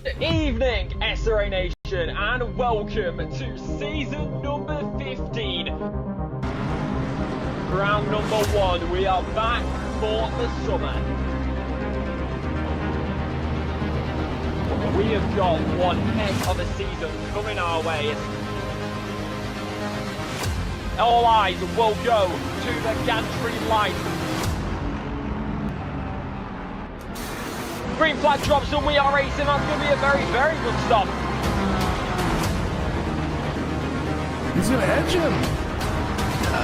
Good evening, SRA Nation, and welcome to season number 15. Round number 1, we are back for the summer. We have got one heck of a season coming our way. All eyes will go to the gantry light. Green flag drops and we are racing. That's going to be a very, very good stop. He's going to edge him.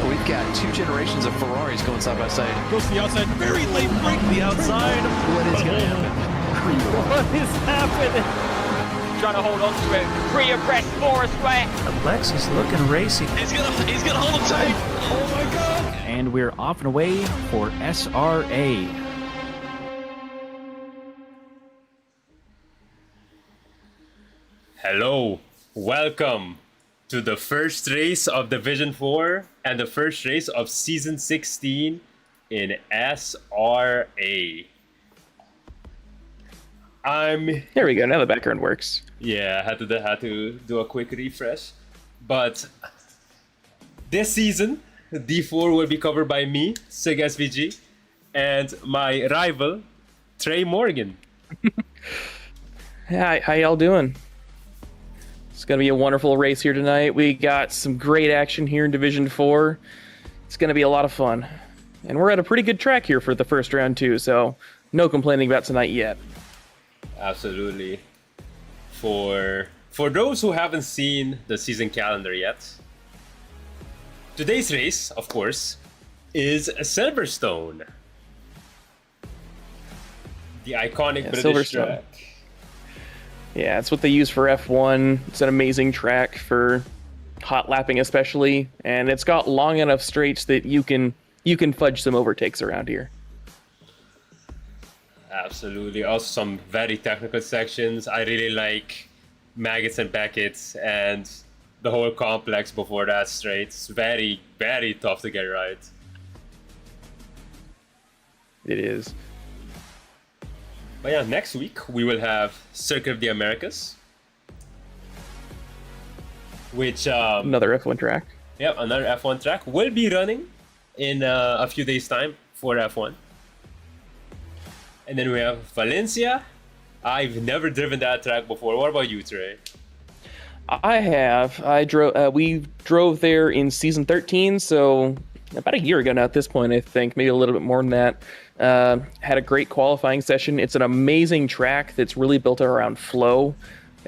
We've got two generations of Ferraris going side by side. Goes to the outside. Very late break to the outside. What is going to happen? What is happening? Trying to hold on to it. Free abreast for a square. Alexis looking racy. He's gonna hold him tight. Oh my God. And we're off and away for SRA. Hello, welcome to the first race of Division 4 and the first race of Season 16 in SRA. There we go, now the background works. Yeah, I had to do a quick refresh. But this season, D4 will be covered by me, Sig SVG, and my rival, Trey Morgan. Hi, how y'all doing? It's going to be a wonderful race here tonight. We got some great action here in Division 4. It's going to be a lot of fun. And we're at a pretty good track here for the first round too, so no complaining about tonight yet. Absolutely. For those who haven't seen the season calendar yet, today's race, of course, is Silverstone. The iconic British Silverstone. track. Yeah, it's what they use for F1. It's an amazing track for hot lapping especially, and it's got long enough straights that you can fudge some overtakes around here. Absolutely. Also some very technical sections. I really like Maggots and Beckett's and the whole complex before that straight. It's very, very tough to get right. It is. But yeah, next week we will have Circuit of the Americas, which Another F1 track. Yep, another F1 track will be running in a few days' time for F1. And then we have Valencia. I've never driven that track before. What about you, Trey? I have. We drove there in season 13, so about a year ago now at this point, I think, maybe a little bit more than that. Had a great qualifying session. It's an amazing track that's really built around flow,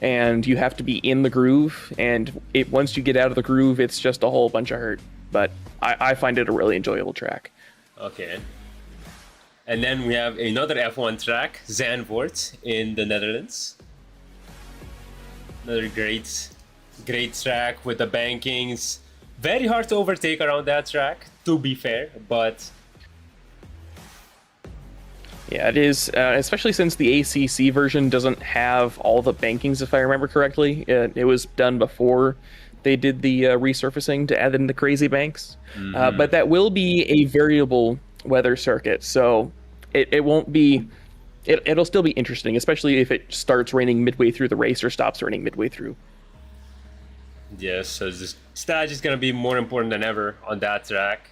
and you have to be in the groove, and once you get out of the groove, it's just a whole bunch of hurt. But I find it a really enjoyable track. Okay. And then we have another F1 track, Zandvoort in the Netherlands. Another great track with the bankings. Very hard to overtake around that track, to be fair, but... Yeah, it is, especially since the ACC version doesn't have all the bankings, if I remember correctly. It was done before they did the resurfacing to add in the crazy banks. Mm-hmm. But that will be a variable weather circuit, so it won't be... It'll still be interesting, especially if it starts raining midway through the race or stops raining midway through. Yes, so this stage is going to be more important than ever on that track.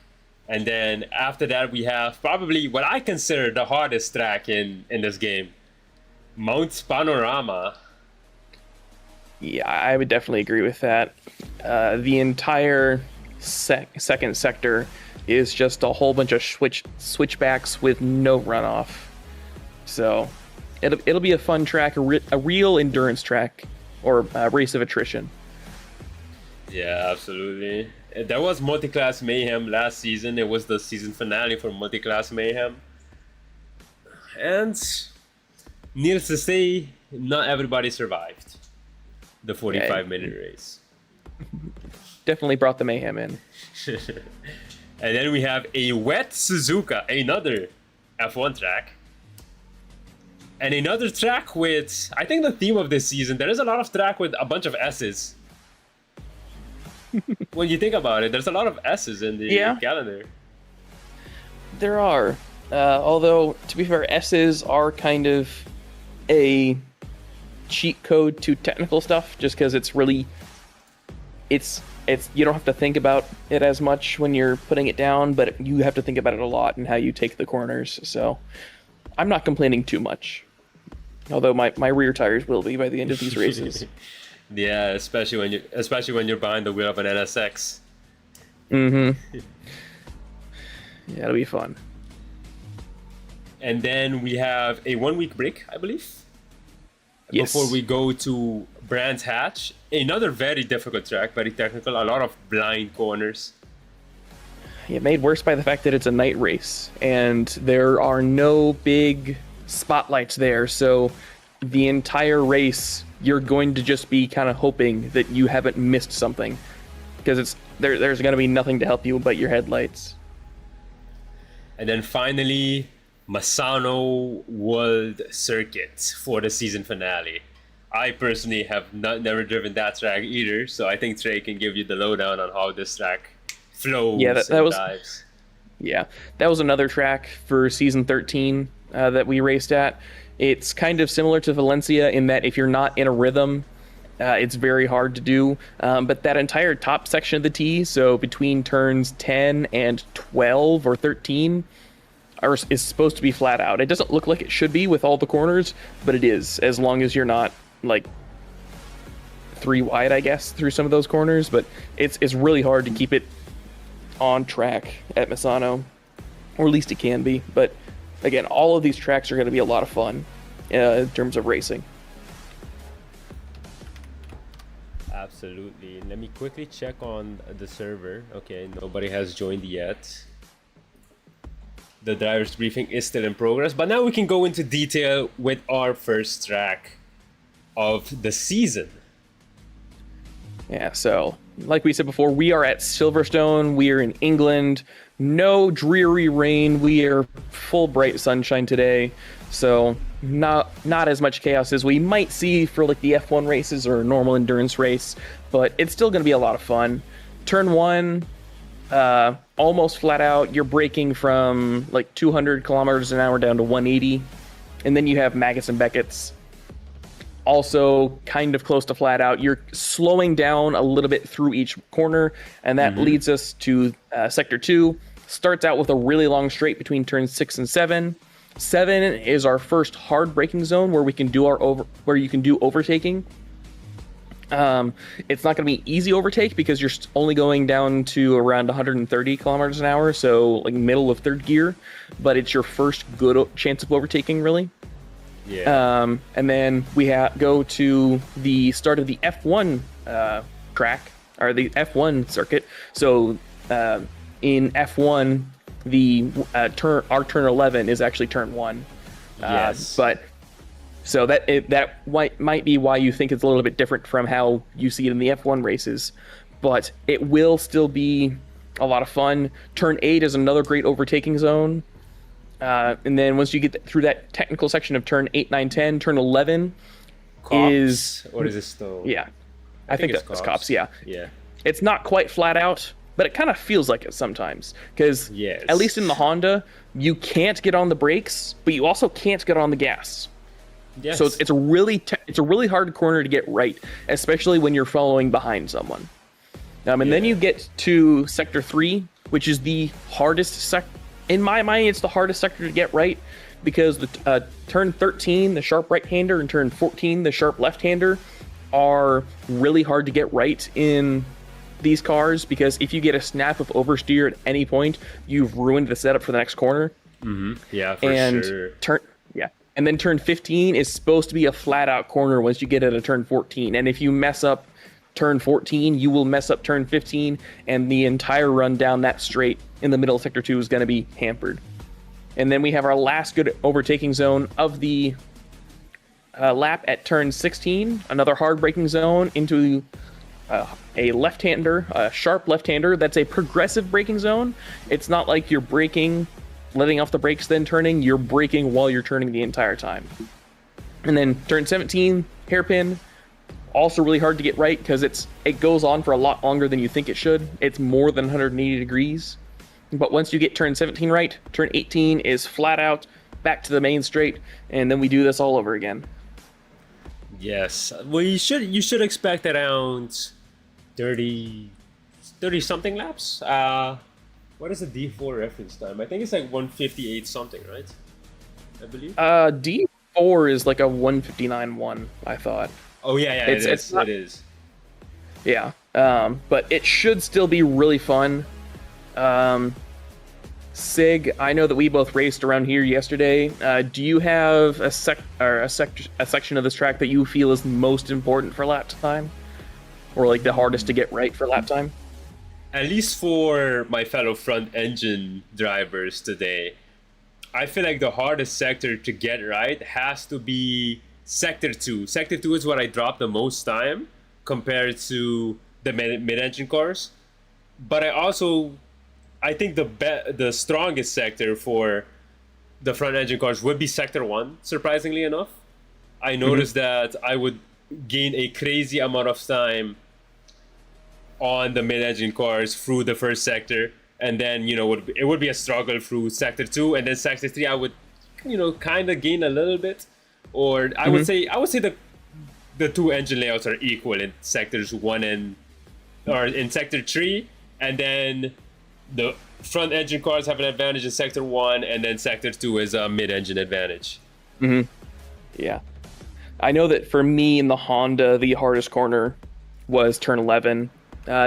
And then after that, we have probably what I consider the hardest track in this game, Mount Panorama. Yeah, I would definitely agree with that. The entire second sector is just a whole bunch of switchbacks with no runoff. So it'll be a fun track, a real endurance track, or a race of attrition. Yeah, absolutely. There was Multiclass Mayhem last season. It was the season finale for Multiclass Mayhem. And needless to say, not everybody survived the 45-minute race. Definitely brought the mayhem in. And then we have a wet Suzuka, another F1 track. And another track with, I think the theme of this season, there is a lot of track with a bunch of S's. When you think about it, there's a lot of S's in the calendar. There are. Although, to be fair, S's are kind of a cheat code to technical stuff, just because it's really, it's you don't have to think about it as much when you're putting it down, but you have to think about it a lot and how you take the corners. So I'm not complaining too much, although my rear tires will be by the end of these races. Yeah, especially when you're behind the wheel of an NSX. Mm-hmm. Yeah, it'll be fun. And then we have a 1 week break, I believe. Yes. Before we go to Brands Hatch, another very difficult track, very technical, a lot of blind corners. Yeah, made worse by the fact that it's a night race and there are no big spotlights there, so the entire race you're going to just be kind of hoping that you haven't missed something, because there's going to be nothing to help you but your headlights. And then finally, Misano World Circuit for the season finale. I personally have never driven that track either, so I think Trey can give you the lowdown on how this track flows. Yeah, that was dives. Yeah, that was another track for season 13 that we raced at. It's kind of similar to Valencia in that if you're not in a rhythm, it's very hard to do. But that entire top section of the tee, so between turns 10 and 12 or 13, is supposed to be flat out. It doesn't look like it should be with all the corners, but it is, as long as you're not like 3 wide, I guess, through some of those corners. But it's really hard to keep it on track at Misano, or at least it can be. But again, all of these tracks are going to be a lot of fun in terms of racing. Absolutely. Let me quickly check on the server. Okay, nobody has joined yet. The driver's briefing is still in progress, but now we can go into detail with our first track of the season. Yeah, so like we said before, we are at Silverstone. We are in England. No dreary rain. We are full bright sunshine today. So not as much chaos as we might see for like the F1 races or a normal endurance race, but it's still going to be a lot of fun. Turn 1, almost flat out. You're braking from like 200 kilometers an hour down to 180. And then you have Maggots and Beckett's. Also kind of close to flat out. You're slowing down a little bit through each corner, and that leads us to Sector 2. Starts out with a really long straight between turns 6 and 7. 7 is our first hard braking zone where we can do where you can do overtaking. It's not going to be easy overtake because you're only going down to around 130 kilometers an hour, so like middle of third gear, but it's your first good chance of overtaking, really. Yeah. And then we go to the start of the F1 track, or the F1 circuit. So in F1, our turn 11 is actually turn 1. Yes. But so that might be why you think it's a little bit different from how you see it in the F1 races, but it will still be a lot of fun. Turn 8 is another great overtaking zone. And then once you get through that technical section of turn 8, 9, 10, turn 11 is... Or is it still... Yeah. I think that's cops, yeah. Yeah. It's not quite flat out, but it kind of feels like it sometimes. Because at least in the Honda, you can't get on the brakes, but you also can't get on the gas. Yes. So it's a really hard corner to get right, especially when you're following behind someone. And then you get to Sector 3, which is the hardest sector. In my mind, it's the hardest sector to get right because the turn 13, the sharp right-hander, and turn 14, the sharp left-hander, are really hard to get right in these cars because if you get a snap of oversteer at any point, you've ruined the setup for the next corner. Mm-hmm. Yeah, for sure. And then turn 15 is supposed to be a flat-out corner once you get at a turn 14. And if you mess up turn 14, you will mess up turn 15, and the entire run down that straight in the middle of Sector 2 is going to be hampered. And then we have our last good overtaking zone of the lap at turn 16, another hard braking zone into a left-hander, a sharp left-hander. That's a progressive braking zone. It's not like you're braking, letting off the brakes, then turning. You're braking while you're turning the entire time. And then turn 17, hairpin. Also really hard to get right because it goes on for a lot longer than you think it should. It's more than 180 degrees. But once you get turn 17 right, turn 18 is flat out, back to the main straight, and then we do this all over again. Yes. Well, you should expect around 30 something laps. What is the D4 reference time? I think it's like 158 something, right? I believe. D4 is like a 159.1, I thought. Oh yeah, it is. Yeah. But it should still be really fun. Sig, I know that we both raced around here yesterday. Do you have a section of this track that you feel is most important for lap time? Or like the hardest to get right for lap time? At least for my fellow front engine drivers today, I feel like the hardest sector to get right has to be Sector 2. Sector 2 is what I drop the most time compared to the mid-engine cars. But I think the strongest sector for the front engine cars would be Sector 1, surprisingly enough. I noticed that I would gain a crazy amount of time on the mid-engine cars through the first sector, and then it would be a struggle through Sector 2, and then Sector 3 I would kind of gain a little bit, or I would say the two engine layouts are equal in sectors 1 or in Sector 3, and then the front engine cars have an advantage in Sector 1, and then Sector 2 is a mid-engine advantage. Yeah. I know that for me in the Honda, the hardest corner was turn 11.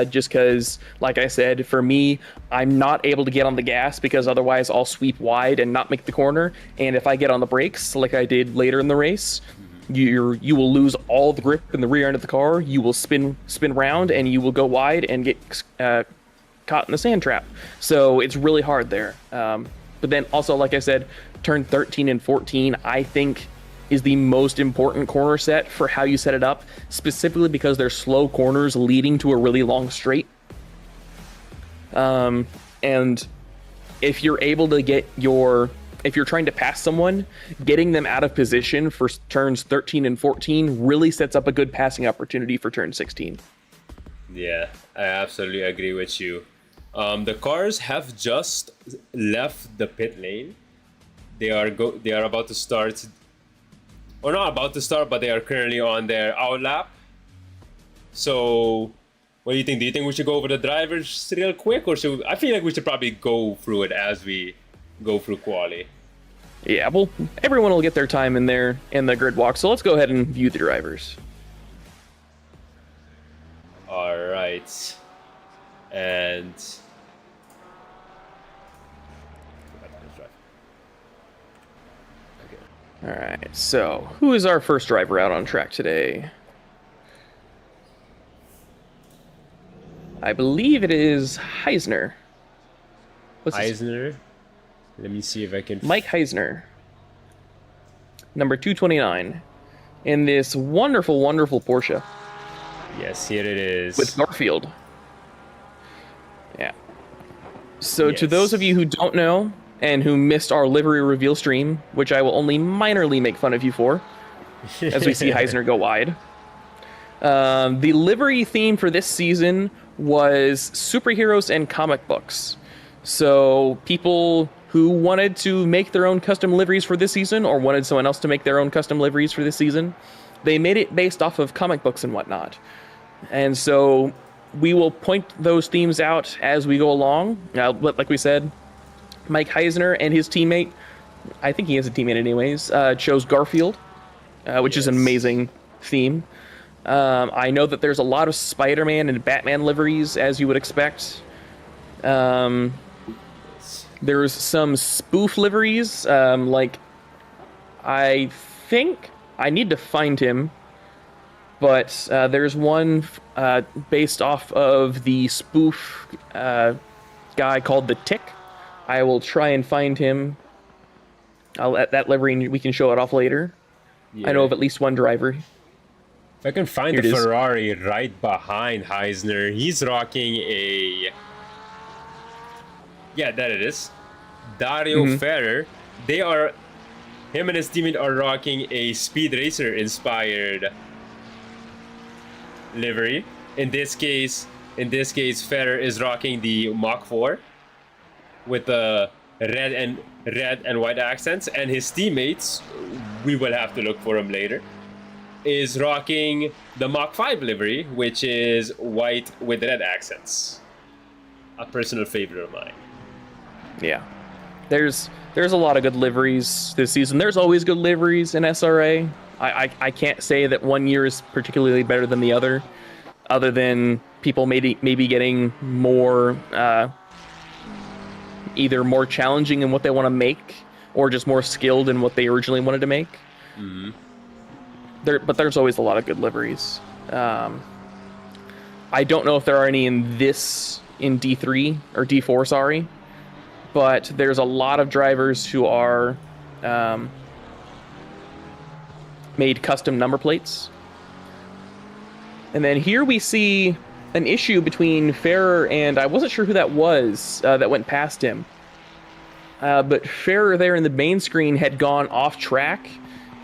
Just because, like I said, for me, I'm not able to get on the gas because otherwise I'll sweep wide and not make the corner. And if I get on the brakes, like I did later in the race, you will lose all the grip in the rear end of the car. You will spin round and you will go wide and get caught in the sand trap. So it's really hard there. But then also, like I said, turn 13 and 14, I think is the most important corner set for how you set it up, specifically because they're slow corners leading to a really long straight. And if you're able to if you're trying to pass someone, getting them out of position for turns 13 and 14 really sets up a good passing opportunity for turn 16. Yeah, I absolutely agree with you. The cars have just left the pit lane. They are about to start. Or not about to start, but they are currently on their out lap. So, what do you think? Do you think we should go over the drivers real quick, or I feel like we should probably go through it as we go through quali. Yeah, well, everyone will get their time in the grid walk. So let's go ahead and view the drivers. All right, and all right, so who is our first driver out on track today? I believe it is Heisner. Heisner? Let me see if I can... Mike Heisner. Number 229. In this wonderful, wonderful Porsche. Yes, here it is. With Garfield. Yeah. So Yes. to those of you who don't know, and who missed our livery reveal stream, which I will only minorly make fun of you for, as we see Heisner go wide. The livery theme for this season was superheroes and comic books. So people who wanted to make their own custom liveries for this season, or wanted someone else to make their own custom liveries for this season, they made it based off of comic books and whatnot. And so we will point those themes out as we go along. Like we said, Mike Heisner and his teammate, I think he has a teammate anyways, chose Garfield, which is an amazing theme. I know that there's a lot of Spider-Man and Batman liveries, as you would expect. There's some spoof liveries, like I think I need to find him, but there's one based off of the spoof guy called the Tick. I will try and find him. That livery, we can show it off later. Yeah. I know of at least one driver. If I can find the Ferrari right behind Heisner, he's rocking a... Yeah, that it is. Dario Ferrer. Him and his teammate are rocking a Speed Racer inspired livery. In this case, Ferrer is rocking the Mach 4 with the red and white accents, and his teammates, we will have to look for him later, is rocking the Mach 5 livery, which is white with red accents. A personal favorite of mine. Yeah. There's a lot of good liveries this season. There's always good liveries in SRA. I can't say that one year is particularly better than the other than people maybe getting more either more challenging in what they want to make or just more skilled in what they originally wanted to make. Mm-hmm. But there's always a lot of good liveries. I don't know if there are any in D3 or D4, sorry, but there's a lot of drivers who are made custom number plates. And then here we see an issue between Ferrer and I wasn't sure who that was that went past him. But Ferrer there in the main screen had gone off track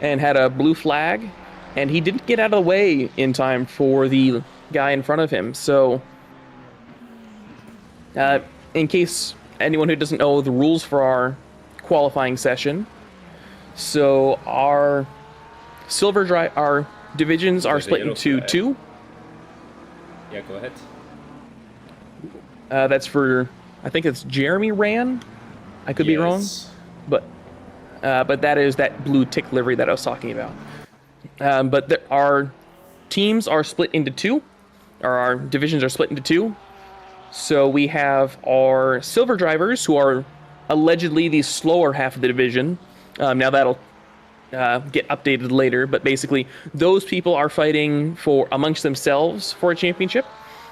and had a blue flag, and he didn't get out of the way in time for the guy in front of him. So in case anyone who doesn't know the rules for our qualifying session, so our our divisions are split into two. Yeah, go ahead. That's for, I think it's Jeremy ran. I could be wrong, but that is that blue tick livery that I was talking about. But our teams are split into two, or our divisions are split into two. So we have our silver drivers, who are allegedly the slower half of the division. Now that'll get updated later, but basically those people are fighting for amongst themselves for a championship.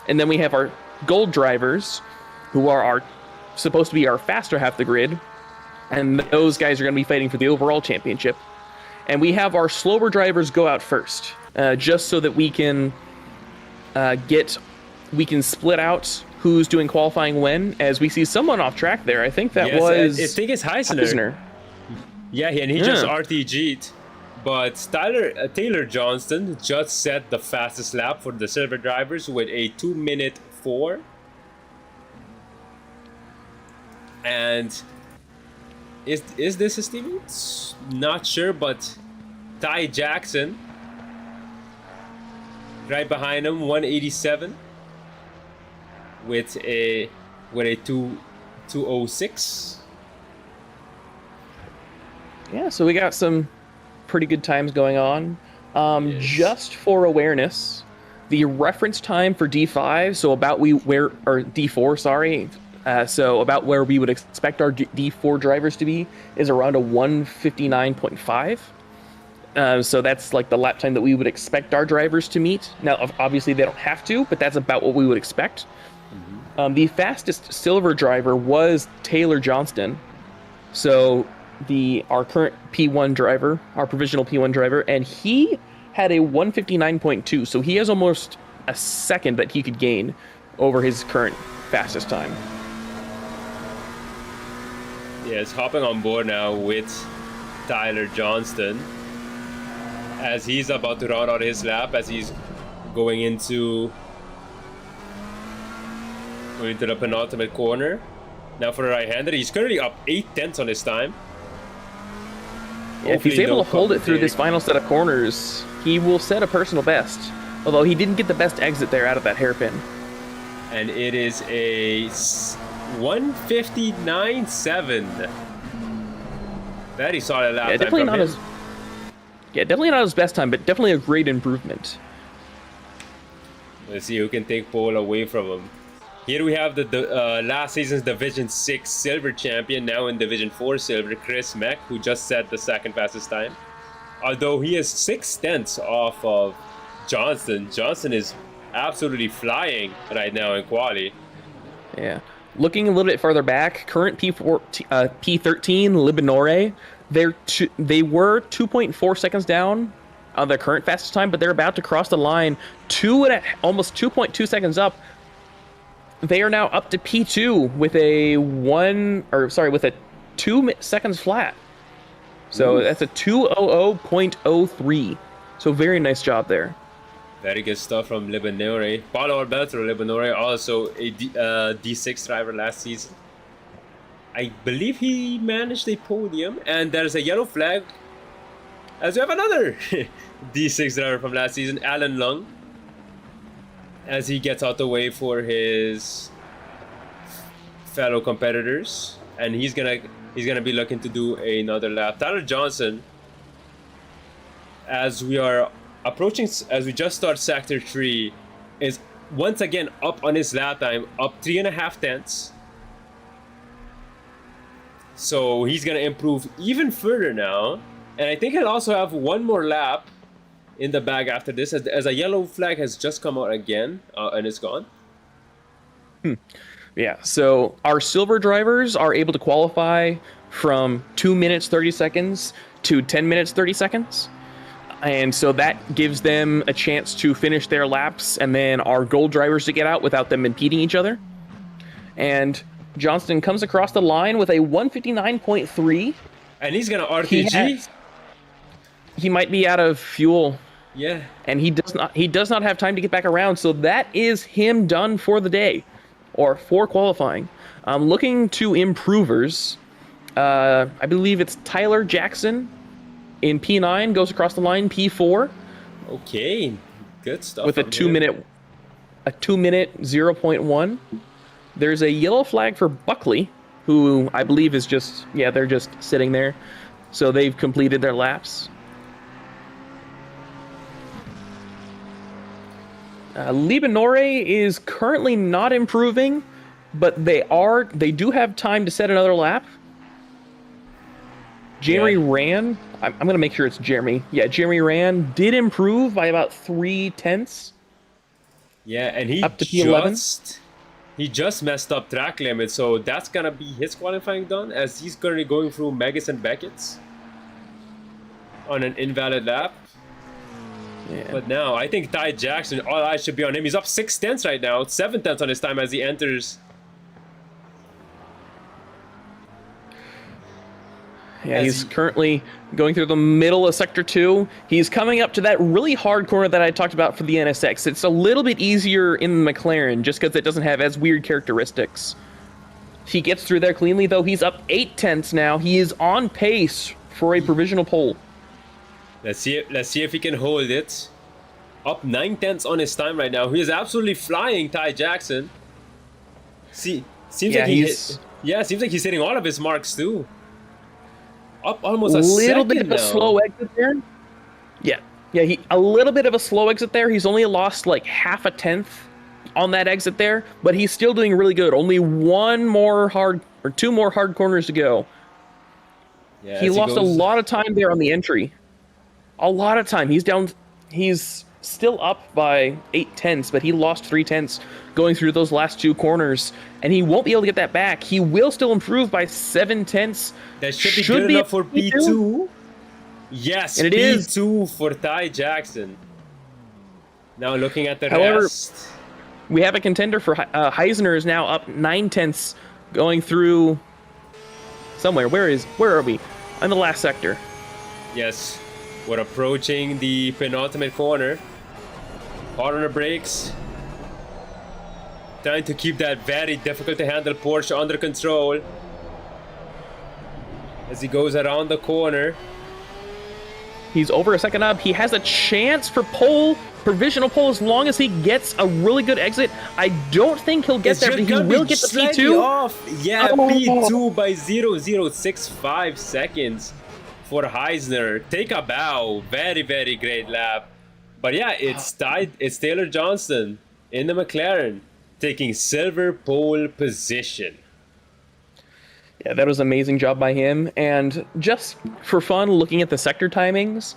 And then we have our gold drivers, who are supposed to be our faster half of the grid, and those guys are going to be fighting for the overall championship. And we have our slower drivers go out first, just so that we can split out who's doing qualifying when, as we see someone off track there. I think that was I think it's Heisner. Yeah, and he just RTG'd. But Taylor Johnston just set the fastest lap for the silver drivers with a 2:04. And is this his teammate? Not sure, but Ty Jackson right behind him, 187 with a 206. Yeah, so we got some pretty good times going on. Yes. Just for awareness, the reference time for D5, so D4, sorry. So about where we would expect our D4 drivers to be is around a 1:59.5. So that's like the lap time that we would expect our drivers to meet. Now, obviously they don't have to, but that's about what we would expect. Mm-hmm. The fastest silver driver was Taylor Johnston. So our current P1 driver, our provisional P1 driver, and he had a 1:59.2. So he has almost a second that he could gain over his current fastest time. Yes, hopping on board now with Tyler Johnston as he's about to round out his lap, as he's going into the penultimate corner. Now for the right-hander, he's currently up 8/10 on his time. Yeah, if he's able to hold it through this final set of corners, he will set a personal best. Although he didn't get the best exit there out of that hairpin. And it is a 1:59.7. Very solid lap time from him. Definitely not his best time, but definitely a great improvement. Let's see who can take pole away from him. Here we have the last season's Division 6 Silver champion, now in Division 4 Silver, Chris Meck, who just set the second fastest time. Although he is 6/10 off of Johnston. Johnston is absolutely flying right now in quali. Yeah. Looking a little bit further back, current P13 Libinore, they were 2.4 seconds down on their current fastest time, but they're about to cross the line almost 2.2 seconds up. They are now up to P2 with a 2 seconds flat. So that's a 2:00.03. So very nice job there. Very good stuff from Libinore. Paulo Alberto Libinore, also a D6 driver last season. I believe he managed a podium, and there's a yellow flag As we have another D6 driver from last season, Alan Lung, as he gets out the way for his fellow competitors, and he's gonna be looking to do another lap. Tyler Johnson, as we are approaching, as we just start sector 3, is once again up on his lap time, up 3.5 tenths. So he's gonna improve even further now, and I think he'll also have one more lap in the bag after this, as a yellow flag has just come out again, and it's gone. Yeah, so our silver drivers are able to qualify from 2 minutes 30 seconds to 10 minutes 30 seconds. And so that gives them a chance to finish their laps, and then our gold drivers to get out without them impeding each other. And Johnston comes across the line with a 159.3. And he's gonna RTG. He might be out of fuel. Yeah. And he does not have time to get back around, so that is him done for the day, or for qualifying. Looking to improvers, I believe it's Tyler Jackson in P9 goes across the line, P4. Okay, good stuff. With a 2 minute 0.1. There's a yellow flag for Buckley, who I believe is just, yeah, they're just sitting there. So they've completed their laps. Libanore is currently not improving, but they do have time to set another lap. Jeremy Ran, I'm going to make sure it's Jeremy. Yeah, Jeremy Ran did improve by about 3 tenths. Yeah, and he up to P11. He just messed up track limit, so that's going to be his qualifying done, as he's currently going through Megas and Beckett's on an invalid lap. Yeah. But now, I think Ty Jackson, all eyes should be on him. He's up 6 tenths right now, 7 tenths on his time as he enters. Yeah, he's currently going through the middle of Sector 2. He's coming up to that really hard corner that I talked about for the NSX. It's a little bit easier in the McLaren, just because it doesn't have as weird characteristics. He gets through there cleanly, though. He's up 8 tenths now. He is on pace for a provisional pole. Let's see if he can hold it. Up 9 tenths on his time right now. He is absolutely flying, Ty Jackson. Seems like he's hitting all of his marks too. Up almost a little second bit of now. a slow exit there. Yeah, a little bit of a slow exit there. He's only lost like half a tenth on that exit there, but he's still doing really good. Only 2 more hard corners to go. Yeah, he lost a lot of time there on the entry. A lot of time. He's still up by 8 tenths, but he lost 3 tenths going through those last 2 corners, and he won't be able to get that back. He will still improve by 7 tenths. That should be enough for P2. Yes, and P2 for Ty Jackson. Now looking at the rest. We have a contender for Heisner is now up 9 tenths going through somewhere. Where are we? In the last sector. Yes, we're approaching the penultimate corner. Hard on the brakes. Trying to keep that very difficult to handle Porsche under control. As he goes around the corner. He's over a second up. He has a chance for pole, provisional pole, as long as he gets a really good exit. I don't think he'll get there, but he will get the P2. Off. Yeah, P2 by 0.065 seconds for Heisner. Take a bow. Very, very great lap. But yeah, it's Taylor Johnston in the McLaren taking silver pole position. Yeah, that was an amazing job by him. And just for fun, looking at the sector timings,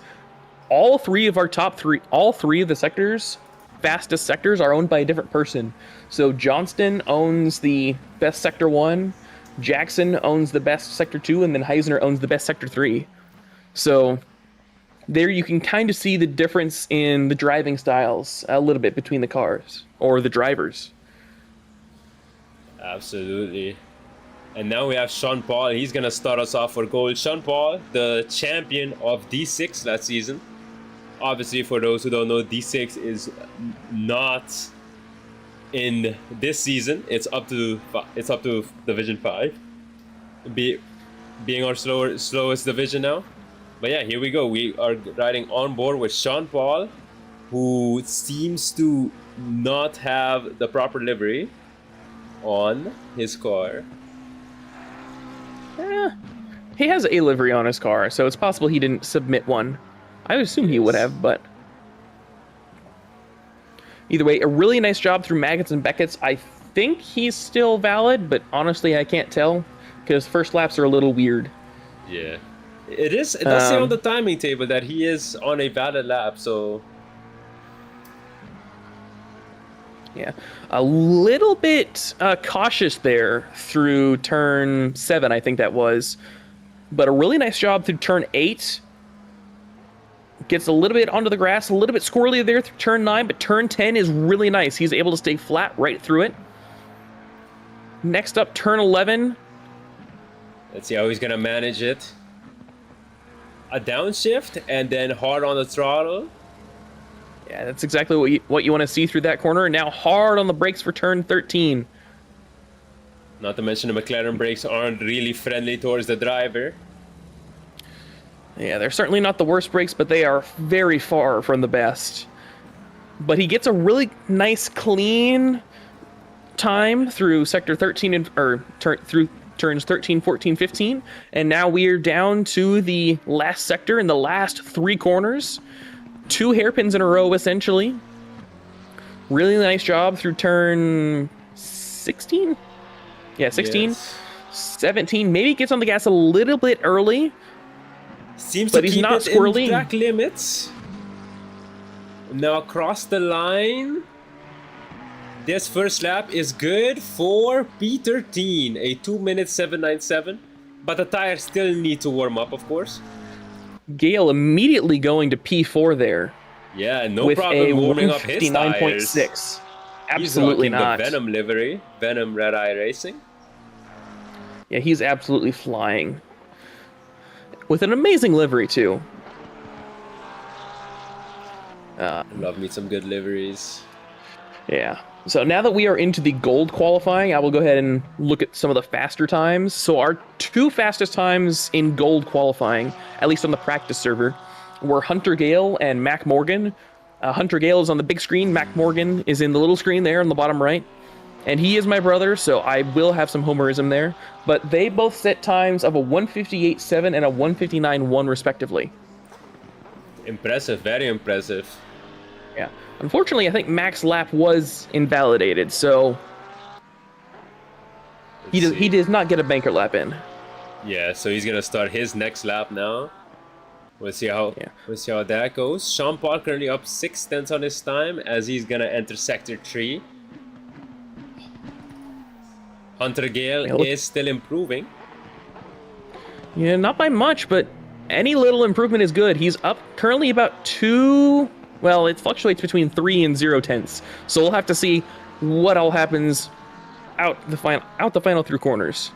all three of the sectors, fastest sectors, are owned by a different person. So Johnston owns the best Sector 1, Jackson owns the best Sector 2, and then Heisner owns the best Sector 3. So there you can kind of see the difference in the driving styles a little bit between the cars, or the drivers. Absolutely. And now we have Sean Paul. He's going to start us off for gold. Sean Paul, the champion of D6 last season. Obviously, for those who don't know, D6 is not in this season. It's up to Division 5. Being our slowest division now. But yeah, here we go. We are riding on board with Sean Paul, who seems to not have the proper livery on his car. He has a livery on his car, so it's possible he didn't submit one. I would assume he would have, but either way, a really nice job through Maggots and Beckett's. I think he's still valid, but honestly, I can't tell because first laps are a little weird. Yeah, it is. It does say on the timing table that he is on a valid lap, so yeah, a little bit cautious there through turn 7, I think that was, but a really nice job through turn 8. Gets a little bit onto the grass, a little bit squirrely there through turn 9, but turn 10 is really nice. He's able to stay flat right through it. Next up, turn 11. let's see how he's gonna manage it. A downshift and then hard on the throttle. Yeah, that's exactly what you want to see through that corner. Now hard on the brakes for turn 13. Not to mention the McLaren brakes aren't really friendly towards the driver. Yeah, they're certainly not the worst brakes, but they are very far from the best. But he gets a really nice, clean time through sector 13 through turns 13, 14, 15, and now we're down to the last sector in the last 3 corners. 2 hairpins in a row, essentially. Really nice job through turn 16. Yeah, 16, Yes. 17. Maybe gets on the gas a little bit early. Seems But to he's keep not it squirrely. in track limits. Now across the line. This first lap is good for P13, a 2-minute 797. But the tires still need to warm up, of course. Gale immediately going to P4 there. Yeah, no with a problem warming up his tires. 159.6. He's Absolutely rocking not. the Venom livery, Venom Red Eye Racing. Yeah, he's absolutely flying. With an amazing livery, too. Love me some good liveries. Yeah. So now that we are into the gold qualifying, I will go ahead and look at some of the faster times. So our 2 fastest times in gold qualifying, at least on the practice server, were Hunter Gale and Mac Morgan. Hunter Gale is on the big screen. Mac Morgan is in the little screen there on the bottom right. And he is my brother, so I will have some homerism there. But they both set times of a 158.7 and a 159.1 respectively. Impressive, very impressive. Yeah. Unfortunately, I think Mac's lap was invalidated, so he does not get a banker lap in. Yeah, so he's gonna start his next lap now. We'll see how that goes. Sean Paul currently up 6/10 on his time as he's gonna enter sector 3. Hunter Gale is still improving. Yeah, not by much, but any little improvement is good. He's up currently about 2. Well, it fluctuates between 3 and 0/10. So we'll have to see what all happens out the final through corners.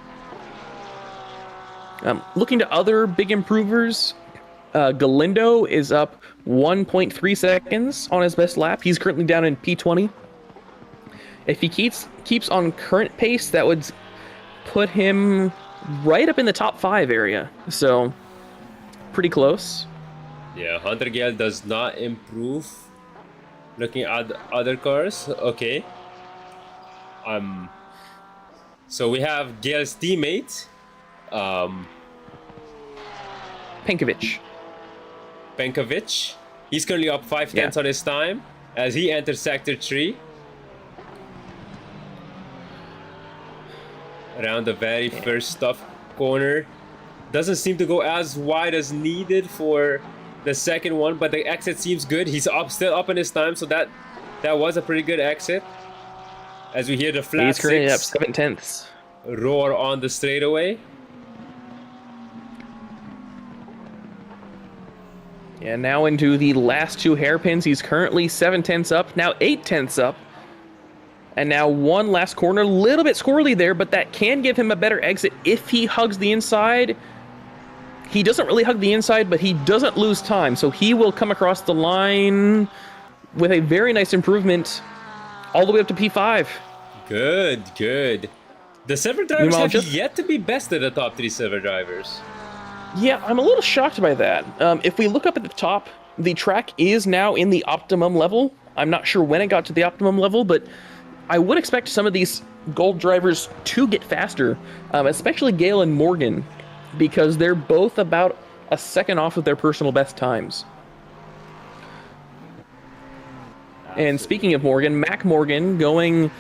Looking to other big improvers, Galindo is up 1.3 seconds on his best lap. He's currently down in P20. If he keeps on current pace, that would put him right up in the top 5 area. So pretty close. Yeah, Hunter Gale does not improve. Looking at other cars, okay. So we have Gale's teammate, Penkovic. He's currently up 5/10 on his time as he enters sector 3. Around the very first tough corner. Doesn't seem to go as wide as needed for the second one, but the exit seems good. He's still up in his time, so that was a pretty good exit. As we hear the flat He's currently up 6 7/10. roar on the straightaway. Yeah, now into the last 2 hairpins. He's currently 7/10 up, now 8/10 up. And now one last corner, a little bit squirrely there, but that can give him a better exit if he hugs the inside. He doesn't really hug the inside, but he doesn't lose time, so he will come across the line with a very nice improvement all the way up to P5. Good. The silver drivers Meanwhile, have yet to be best of the top 3 silver drivers. Yeah, I'm a little shocked by that. If we look up at the top, the track is now in the optimum level. I'm not sure when it got to the optimum level, but I would expect some of these gold drivers to get faster, especially Gale and Morgan, because they're both about a second off of their personal best times. And speaking of Morgan, Mac Morgan going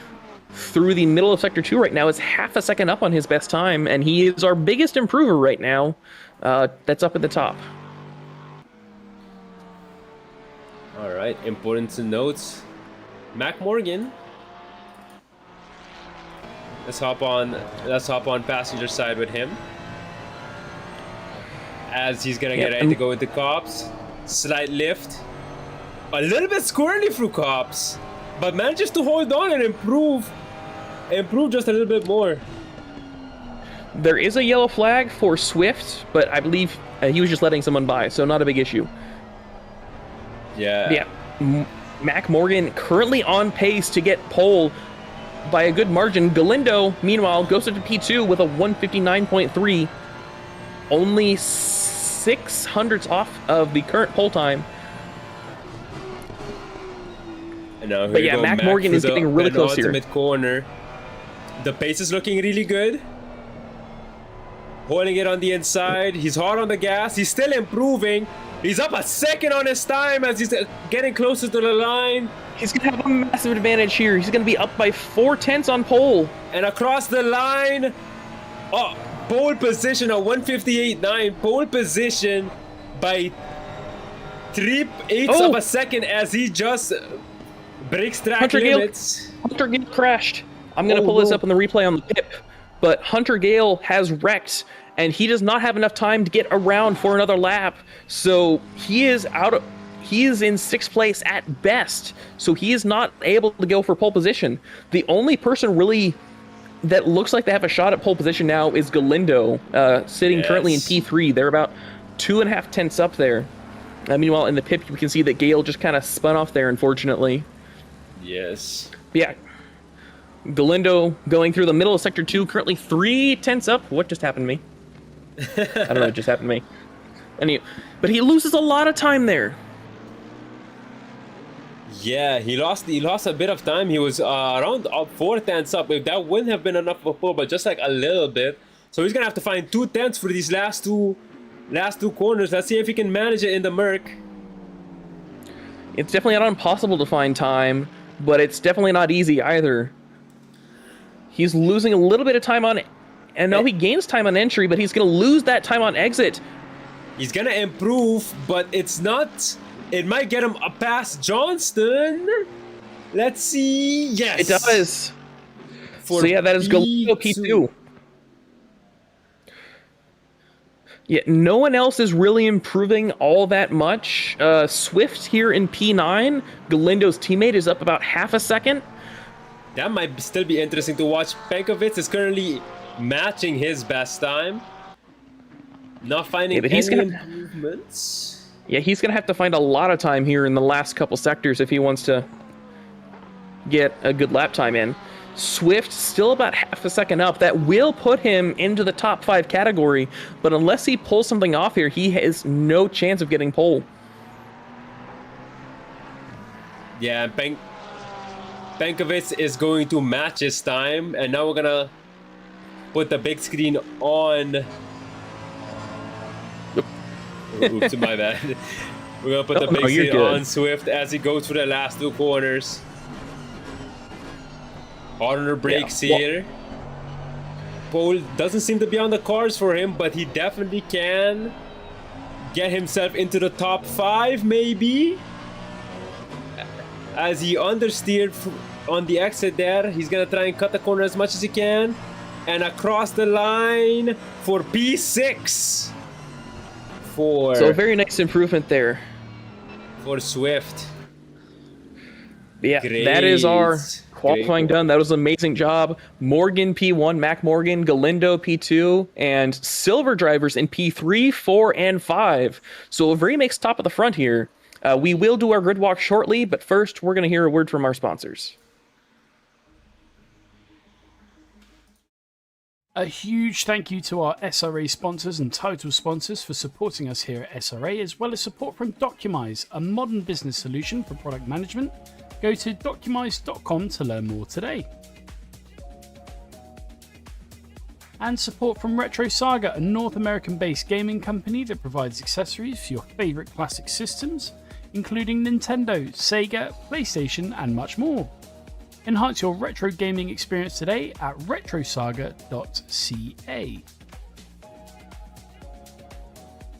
through the middle of Sector 2 right now is half a second up on his best time, and he is our biggest improver right now. That's up at the top. All right, important to note. Mac Morgan. Let's hop on passenger side with him. As he's gonna get ready to go with the cops. Slight lift. A little bit squirrely through cops, but manages to hold on and improve just a little bit more. There is a yellow flag for Swift, but I believe he was just letting someone by, so not a big issue. Yeah. Mac Morgan currently on pace to get pole by a good margin. Galindo, meanwhile, goes into P2 with a 159.3, only 600ths off of the current pole time. But yeah, Mac Morgan is getting really close here. Ultimate corner. The pace is looking really good. Holding it on the inside. He's hard on the gas. He's still improving. He's up a second on his time as he's getting closer to the line. He's going to have a massive advantage here. He's going to be up by 4/10 on pole. And across the line. Oh, pole position at 158.9. Pole position by 3/8 of a second as he just breaks track limits. Hunter Gale crashed. I'm going to pull this up in the replay on the pip. But Hunter Gale has wrecked, and he does not have enough time to get around for another lap. So he is in 6th place at best. So he is not able to go for pole position. The only person really that looks like they have a shot at pole position now is Galindo, sitting currently in P3. They're about 2.5 tenths up there. Meanwhile, in the pip, you can see that Gale just kind of spun off there, unfortunately. Yes. Yeah. Galindo going through the middle of Sector 2, currently 3 tenths up. What just happened to me? I don't know what just happened to me. But he loses a lot of time there. Yeah, he lost a bit of time. He was around 4 tenths up. That wouldn't have been enough of a pull, but just like a little bit. So he's gonna have to find 2 tenths for these last two corners. Let's see if he can manage it in the Merc. It's definitely not impossible to find time, but it's definitely not easy either. He's losing a little bit of time on, and now he gains time on entry, but he's going to lose that time on exit. He's going to improve, but it's not. It might get him past Johnston. Let's see. Yes. It does. So yeah, that is Galindo P2. Yeah, no one else is really improving all that much. Swift here in P9. Galindo's teammate is up about half a second. That might still be interesting to watch. Penkovic is currently matching his best time. Not finding any improvements. Yeah, he's going to have to find a lot of time here in the last couple sectors if he wants to get a good lap time in. Swift still about half a second up. That will put him into the top 5 category, but unless he pulls something off here, he has no chance of getting pole. Yeah, Penkovic is going to match his time, and now we're gonna put the big screen on. Oops, my bad. We're gonna put the big screen on Swift as he goes through the last 2 corners. Harder brakes here. Pole doesn't seem to be on the cards for him, but he definitely can get himself into the top 5, maybe. As he understeered on the exit there, he's gonna try and cut the corner as much as he can. And across the line for P6. So a very nice improvement there. For Swift. Yeah, Great. That is our qualifying done. That was an amazing job. Morgan P1, Mac Morgan, Galindo P2, and silver drivers in P3, 4, and 5. So a very mixed top of the front here. We will do our grid walk shortly, but first we're going to hear a word from our sponsors. A huge thank you to our SRA sponsors and title sponsors for supporting us here at SRA, as well as support from Documise, a modern business solution for product management. Go to documise.com to learn more today. And support from Retro Saga, a North American-based gaming company that provides accessories for your favourite classic systems, including Nintendo, Sega, PlayStation, and much more. Enhance your retro gaming experience today at retrosaga.ca.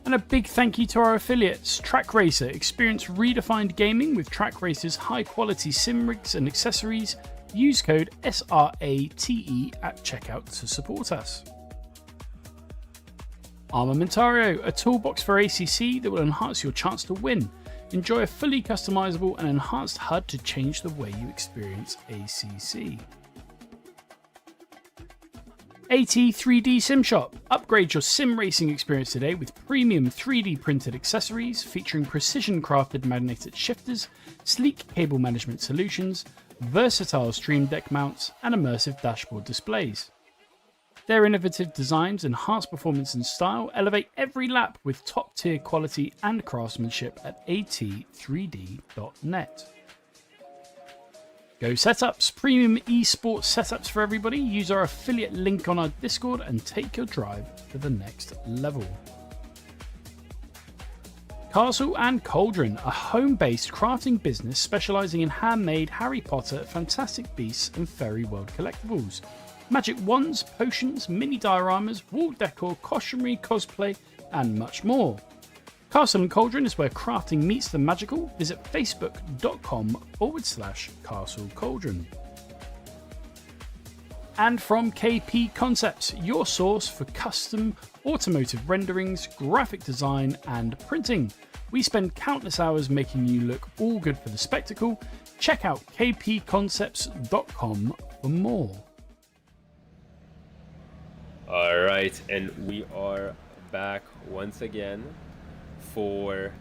And a big thank you to our affiliates, Track Racer. Experience redefined gaming with Track Racer's high-quality sim rigs and accessories. Use code SRATE at checkout to support us. Armamentario, a toolbox for ACC that will enhance your chance to win. Enjoy a fully customizable and enhanced HUD to change the way you experience ACC. AT3D Sim Shop. Upgrade your sim racing experience today with premium 3D printed accessories featuring precision crafted magnetic shifters, sleek cable management solutions, versatile stream deck mounts, and immersive dashboard displays. Their innovative designs enhance performance and style, elevate every lap with top-tier quality and craftsmanship at at3d.net. Go Setups, premium esports setups for everybody. Use our affiliate link on our Discord and take your drive to the next level. Castle and Cauldron, a home-based crafting business specializing in handmade Harry Potter, Fantastic Beasts, and Fairy World collectibles. Magic wands, potions, mini dioramas, wall decor, costumery, cosplay, and much more. Castle and Cauldron is where crafting meets the magical. Visit facebook.com/Castle Cauldron. And from KP Concepts, your source for custom automotive renderings, graphic design, and printing. We spend countless hours making you look all good for the spectacle. Check out kpconcepts.com for more. All right, and we are back once again for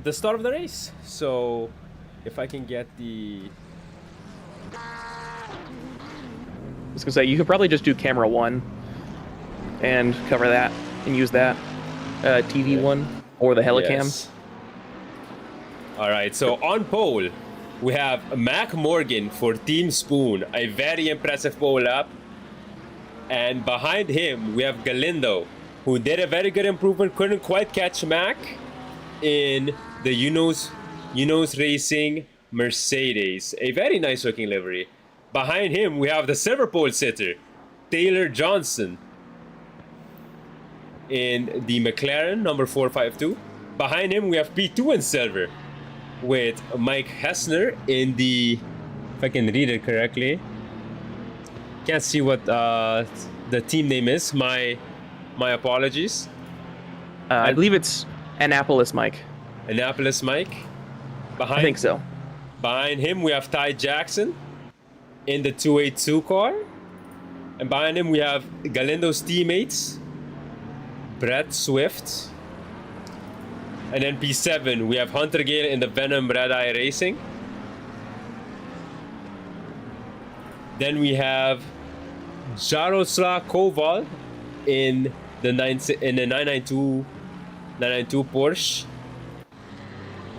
the start of the race. So if I can get the... I was gonna say, you could probably just do camera 1 and cover that and use that TV 1 or the helicam. Yes. All right, so on pole, we have Mac Morgan for Team Spoon, a very impressive pole lap. And behind him, we have Galindo, who did a very good improvement, couldn't quite catch Mac in the Unos Racing Mercedes. A very nice looking livery. Behind him, we have the silver pole sitter, Taylor Johnson, in the McLaren number 452. Behind him, we have P2 in silver, with Mike Hessner in the, if I can read it correctly, can't see what the team name is. My apologies. I believe it's Annapolis Mike. Annapolis Mike. I think so. Behind him, we have Ty Jackson in the 282 car. And behind him, we have Galindo's teammates, Brett Swift. And then P7, we have Hunter Gale in the Venom Red Eye Racing. Then we have Jaroslav Koval in the 992 Porsche.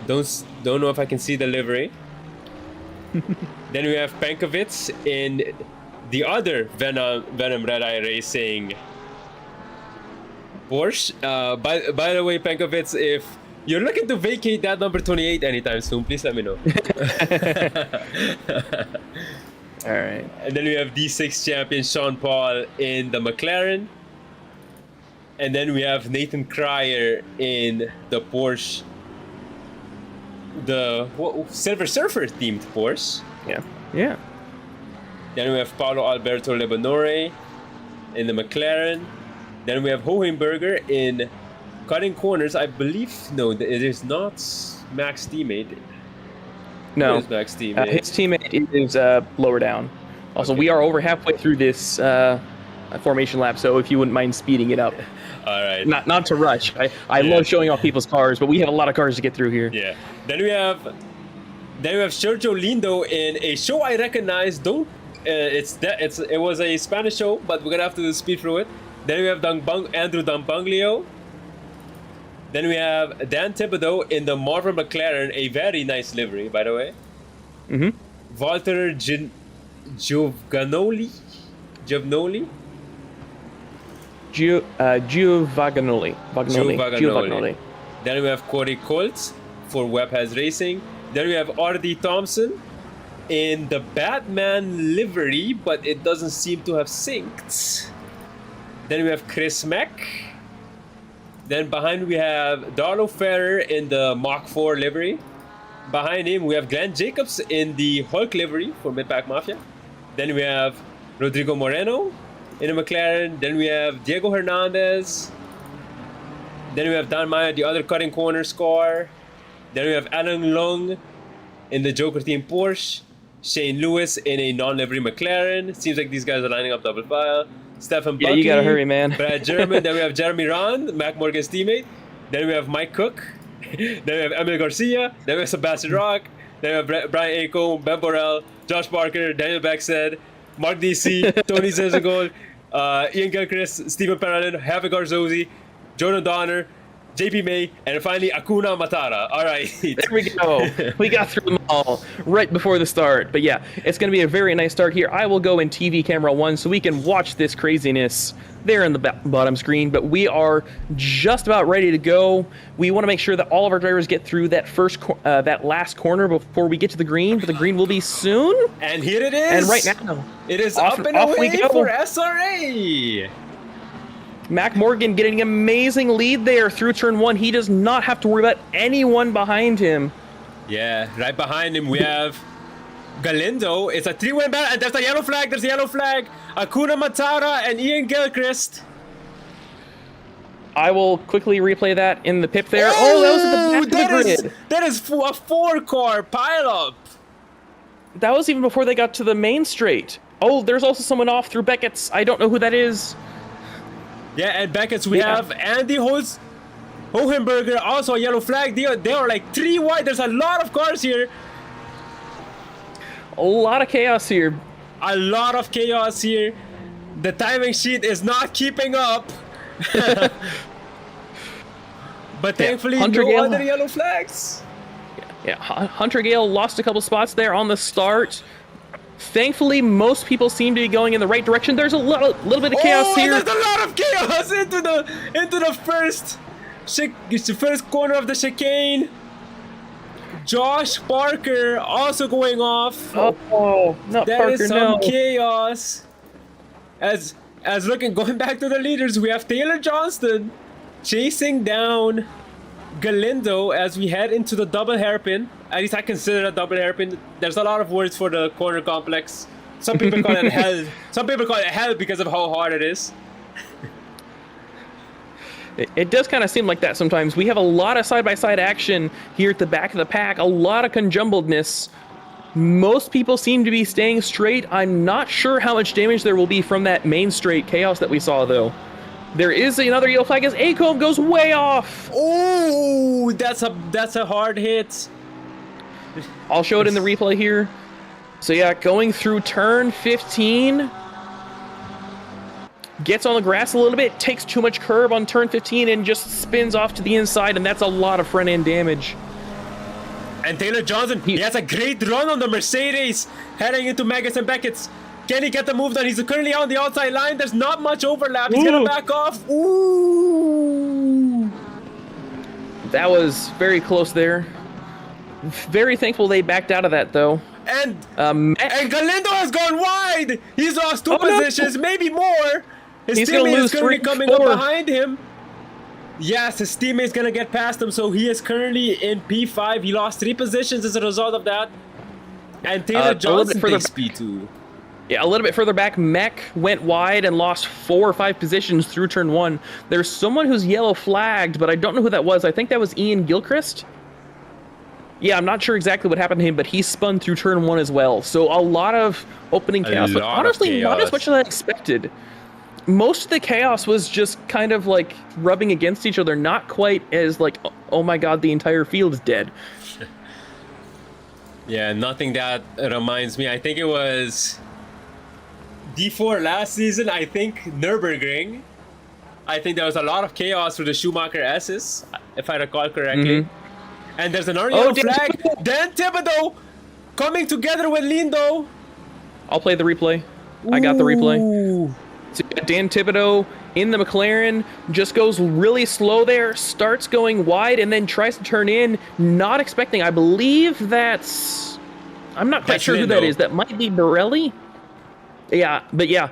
Don't know if I can see the livery. Then we have Penkovic in the other Venom Red Eye Racing Porsche. By the way, Penkovic, if you're looking to vacate that number 28 anytime soon, please let me know. All right. And then we have D6 champion Sean Paul in the McLaren. And then we have Nathan Cryer in the Porsche, the Silver Surfer themed Porsche. Yeah. Then we have Paulo Alberto Lebanore in the McLaren. Then we have Hohenberger in cutting corners. I believe, no, it is not Mac's teammate. No, his teammate? His teammate is lower down. Also, we are over halfway through this formation lap, so if you wouldn't mind speeding it up. All right. Not to rush. I love showing off people's cars, but we have a lot of cars to get through here. Yeah. Then we have Sergio Lindo in a show I recognize. Don't it was a Spanish show, but we're gonna have to speed through it. Then we have Andrew Dambanglio. Then we have Dan Thibodeau in the Marvel McLaren, a very nice livery, by the way. Walter Giovanoli. Giovanoli. Then we have Corey Colts for Web Has Racing. Then we have Artie Thompson in the Batman livery, but it doesn't seem to have synced. Then we have Chris Mack. Then behind we have Darlo Ferrer in the Mach 4 livery. Behind him we have Glenn Jacobs in the Hulk livery for Midpack Mafia. Then we have Rodrigo Moreno in the McLaren. Then we have Diego Hernandez. Then we have Dan Maya, the other cutting corners car. Then we have Alan Long in the Joker Team Porsche. Shane Lewis in a non-livery McLaren. Seems like these guys are lining up double file. Stefan Buckley. You gotta hurry, man. Brad German. Then we have Jeremy Rand, Mac Morgan's teammate. Then we have Mike Cook. Then we have Emil Garcia. Then we have Sebastian Rock. Then we have Brian Aco, Ben Borrell, Josh Parker, Daniel Beckstead, Mark DC, Tony Zezagol, Ian Gilchrist, Stephen Paralin, Javi Garzozi, Jordan Donner, JP May, and finally Akuna Matara. All right. There we go. We got through them all right before the start. But yeah, it's going to be a very nice start here. I will go in TV camera 1 so we can watch this craziness there in the bottom screen. But we are just about ready to go. We want to make sure that all of our drivers get through that that last corner before we get to the green. But the green will be soon. And here it is. And right now, it is up and away for SRA. Mac Morgan getting an amazing lead there through turn 1. He does not have to worry about anyone behind him. Yeah, right behind him we have Galindo. It's a 3-win battle, and there's a yellow flag. There's a yellow flag. Akuna Matara and Ian Gilchrist. I will quickly replay that in the pip there. Oh, that was at the back of the grid. That is a 4-car pileup. That was even before they got to the main straight. Oh, there's also someone off through Beckett's. I don't know who that is. Yeah, and Beckett's we have Andy Hohenberger, also a yellow flag. They are like 3 wide. There's a lot of cars here. A lot of chaos here. A lot of chaos here. The timing sheet is not keeping up. But thankfully, no other yellow flags. Yeah, Hunter Gale lost a couple spots there on the start. Thankfully, most people seem to be going in the right direction. There's a little bit of chaos here. There's a lot of chaos into the first corner of the chicane. Josh Parker also going off. Oh, not there Parker, is some chaos. Going back to the leaders, we have Taylor Johnston chasing down Galindo as we head into the double hairpin. At least I consider it a double hairpin. There's a lot of words for the corner complex. Some people call it hell. Some people call it hell because of how hard it is. It does kind of seem like that sometimes. We have a lot of side-by-side action here at the back of the pack. A lot of conjumbledness. Most people seem to be staying straight. I'm not sure how much damage there will be from that main straight chaos that we saw, though. There is another yellow flag as Acomb goes way off. Oh, that's a hard hit. I'll show it in the replay here. So yeah, going through turn 15. Gets on the grass a little bit, takes too much curb on turn 15 and just spins off to the inside, and that's a lot of front end damage. And Taylor Johnson, he has a great run on the Mercedes, heading into Megas and Beckett's. Can he get the move done? He's currently on the outside line. There's not much overlap. He's gonna back off. Ooh. That was very close there. Very thankful they backed out of that, though. And Galindo has gone wide. He's lost 2 positions, maybe more. His teammate is currently coming up behind him. Yes, his teammate's gonna get past him, so he is currently in P5. He lost 3 positions as a result of that. And Taylor Johnson takes P2. Yeah, a little bit further back, Mech went wide and lost 4 or 5 positions through turn 1. There's someone who's yellow flagged, but I don't know who that was. I think that was Ian Gilchrist. Yeah, I'm not sure exactly what happened to him, but he spun through turn 1 as well. So a lot of opening chaos, but honestly, not as much as I expected. Most of the chaos was just kind of like rubbing against each other, not quite as like, oh my god, the entire field is dead. Yeah, nothing that reminds me. I think it was D4 last season, I think Nürburgring. I think there was a lot of chaos through the Schumacher S's, if I recall correctly. And there's an yellow flag. Dan Thibodeau coming together with Lindo. I'll play the replay. I got the replay. So Dan Thibodeau in the McLaren just goes really slow there, starts going wide, and then tries to turn in, not expecting. I believe that's... I'm not quite sure who that is. That might be Borelli. Yeah, but yeah.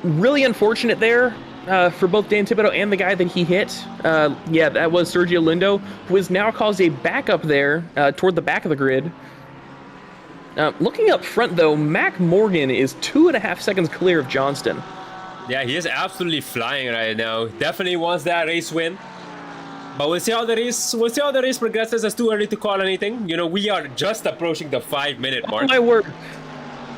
Really unfortunate there for both Dan Thibodeau and the guy that he hit. Yeah, that was Sergio Lindo, who has now caused a backup there toward the back of the grid. Looking up front, though, Mac Morgan is 2.5 seconds clear of Johnston. Yeah, he is absolutely flying right now. Definitely wants that race win. But we'll see how the race progresses. It's too early to call anything. You know, we are just approaching the 5-minute mark. Oh my word.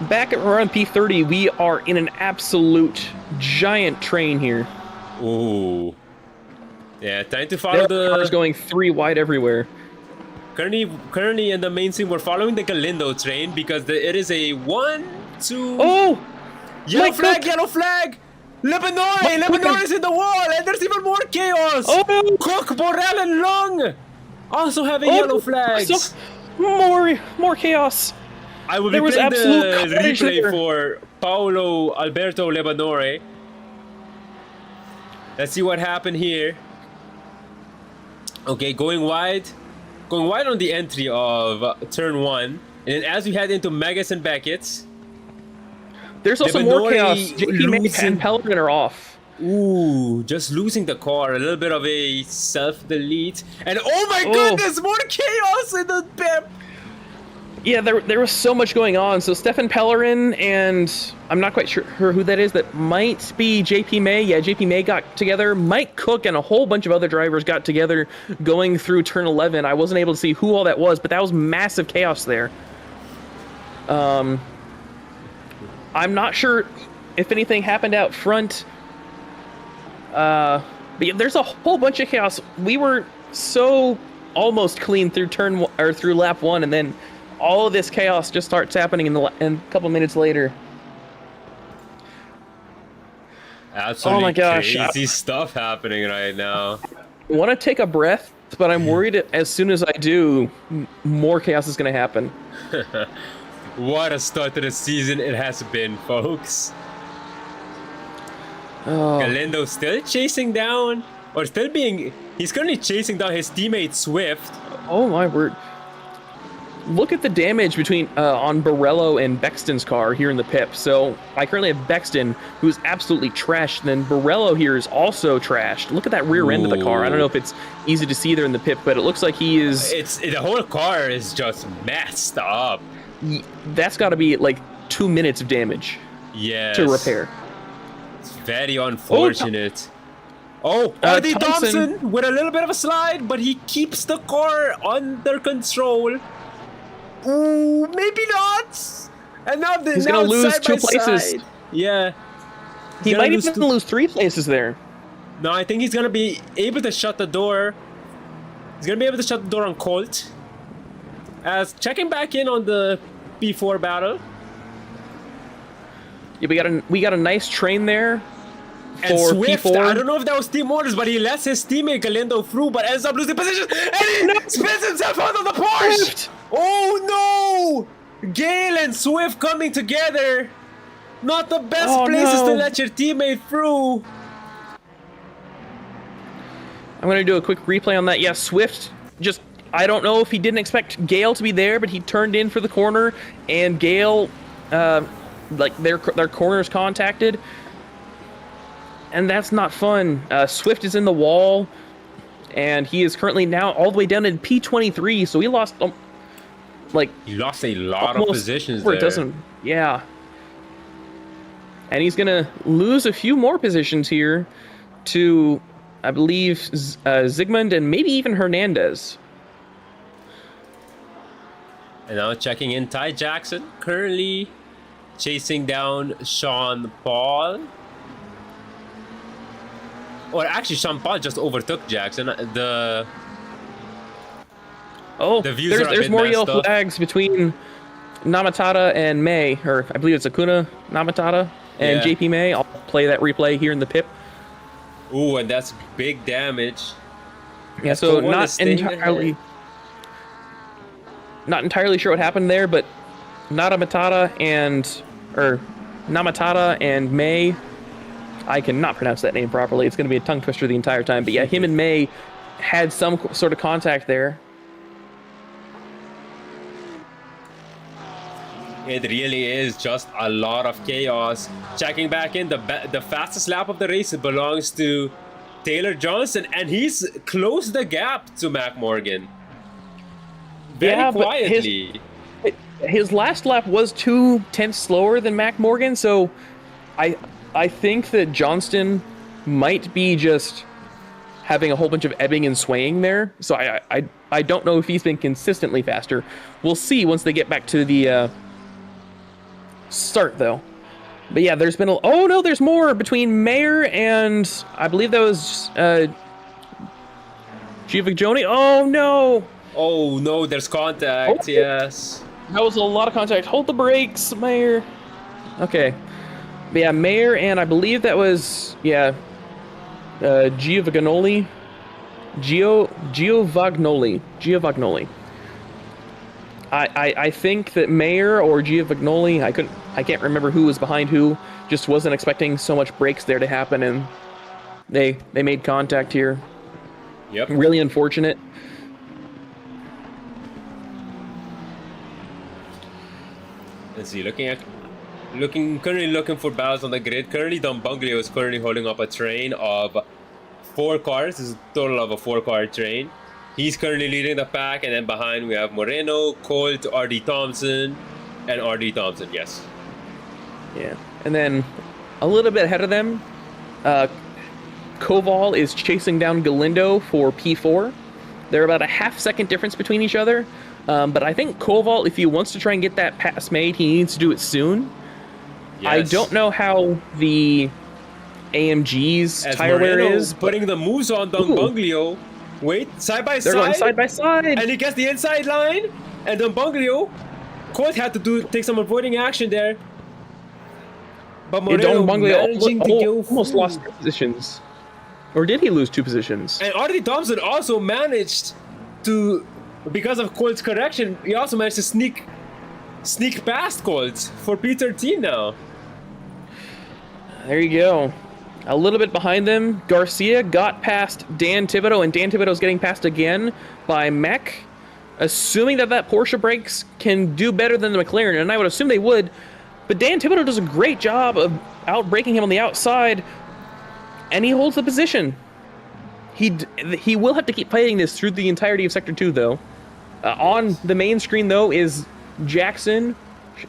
Back at around P30, we are in an absolute giant train here. Ooh. Yeah, time to follow the cars going 3 wide everywhere. Currently in the mainstream, we're following the Galindo train because it is a 1, 2... Oh! Yellow flag, yellow flag! Lebanore is in the wall, and there's even more chaos! Oh no! Cook, Borrell, and Long also having yellow flags. So, more chaos. I will be playing the replay for Paolo Alberto Lebanore. Let's see what happened here. Okay, going wide on the entry of turn 1, and then as we head into Megas and Beckett, there's also more chaos. JP May and Pellegrin are off. Ooh, just losing the car. A little bit of a self-delete. And oh my goodness, more chaos in the pip. Yeah, there was so much going on. So Stefan Pellerin and I'm not quite sure who that is. That might be JP May. Yeah, JP May got together. Mike Cook and a whole bunch of other drivers got together going through turn 11. I wasn't able to see who all that was, but that was massive chaos there. I'm not sure if anything happened out front. But yeah, there's a whole bunch of chaos. We were so almost clean through through lap 1, and then all of this chaos just starts happening in a couple minutes later. Absolutely oh my gosh. Crazy stuff happening right now. I want to take a breath, but I'm worried as soon as I do, more chaos is going to happen. What a start to the season it has been, folks. Galindo still chasing down, or he's currently chasing down his teammate Swift. Oh my word. Look at the damage between on Borello and Bexton's car here in the pip. So I currently have Bexton, who's absolutely trashed. And then Borello here is also trashed. Look at that rear end of the car. I don't know if it's easy to see there in the pip, but it looks like he is... The whole car is just messed up. That's got to be like 2 minutes of damage to repair. It's very unfortunate. Eddie Thompson with a little bit of a slide, but he keeps the car under control. Ooh, maybe not. And now he's going to lose 2 places. Side. Yeah. He might even lose 3 places there. No, I think he's going to be able to shut the door. He's going to be able to shut the door on Colt. As checking back in on the P4 battle. Yeah, we got a nice train there. And for Swift, P4. I don't know if that was team orders, but he lets his teammate Galindo through, but ends up losing position. And he spins himself out of the Porsche! Swift. Oh no! Gale and Swift coming together. Not the best places to let your teammate through. I'm going to do a quick replay on that. Yeah, Swift just... I don't know if he didn't expect Gale to be there, but he turned in for the corner, and Gale, like their corners contacted, and that's not fun. Swift is in the wall, and he is currently now all the way down in P23, so he lost he lost a lot of positions there. It doesn't, yeah, and he's gonna lose a few more positions here to, I believe, Zygmunt and maybe even Hernandez. And now checking in, Ty Jackson currently chasing down Sean Paul. Or actually, Sean Paul just overtook Jackson. The views there's more yellow flags between Namatata and May, or I believe it's Akuna Namatata and Yeah. JP May. I'll play that replay here in the pip. Ooh, and that's big damage. Yeah, so Koval is not staying entirely, ahead. not entirely sure what happened there, but Namatata and May. I cannot pronounce that name properly. It's going to be a tongue twister the entire time. But yeah, him and May had some sort of contact there. It really is just a lot of chaos. Checking back in, the fastest lap of the race belongs to Taylor Johnson, and he's closed the gap to Mac Morgan. Very quietly. His last lap was 2 tenths slower than Mac Morgan, so I think that Johnston might be just having a whole bunch of ebbing and swaying there. So I don't know if he's been consistently faster. We'll see once they get back to the start, though. But yeah, there's been oh no, there's more between Mayer and I believe that was Giovanni. Oh no! Oh no, there's contact. Oh. Yes. That was a lot of contact. Hold the brakes, Mayer. Okay. But yeah, Mayer and I believe that was Giovanni. Giovanni. I think that Mayer or Giovanni, I can't remember who was behind who, just wasn't expecting so much brakes there to happen, and they made contact here. Yep. Really unfortunate. Let's see, currently looking for battles on the grid. Currently, Don Bunglio is currently holding up a train of 4 cars. This is a total of a 4-car train. He's currently leading the pack, and then behind we have Moreno, Colt, R.D. Thompson, and R.D. Thompson, yes. Yeah, and then a little bit ahead of them, Koval is chasing down Galindo for P4. They're about a half-second difference between each other, but I think Koval, if he wants to try and get that pass made, he needs to do it soon. Yes. I don't know how the AMG's As tire wear Moreno is. putting the moves on Don Bunglio. Wait, side by They're side. going side by side. And he gets the inside line. And Don Bunglio, Colt had to take some avoiding action there. But Moreno Don Bunglio managing to go almost through. lost 2 positions. Or did he lose 2 positions? And R.D. Thompson also managed to, because of Colt's correction, he also managed to sneak past Colt for P13 now. There you go. A little bit behind them, Garcia got past Dan Thibodeau, and Dan Thibodeau's getting passed again by Mech. Assuming that Porsche brakes can do better than the McLaren, and I would assume they would, but Dan Thibodeau does a great job of out-braking him on the outside, and he holds the position. He will have to keep fighting this through the entirety of Sector 2, though. On the main screen, though, is Jackson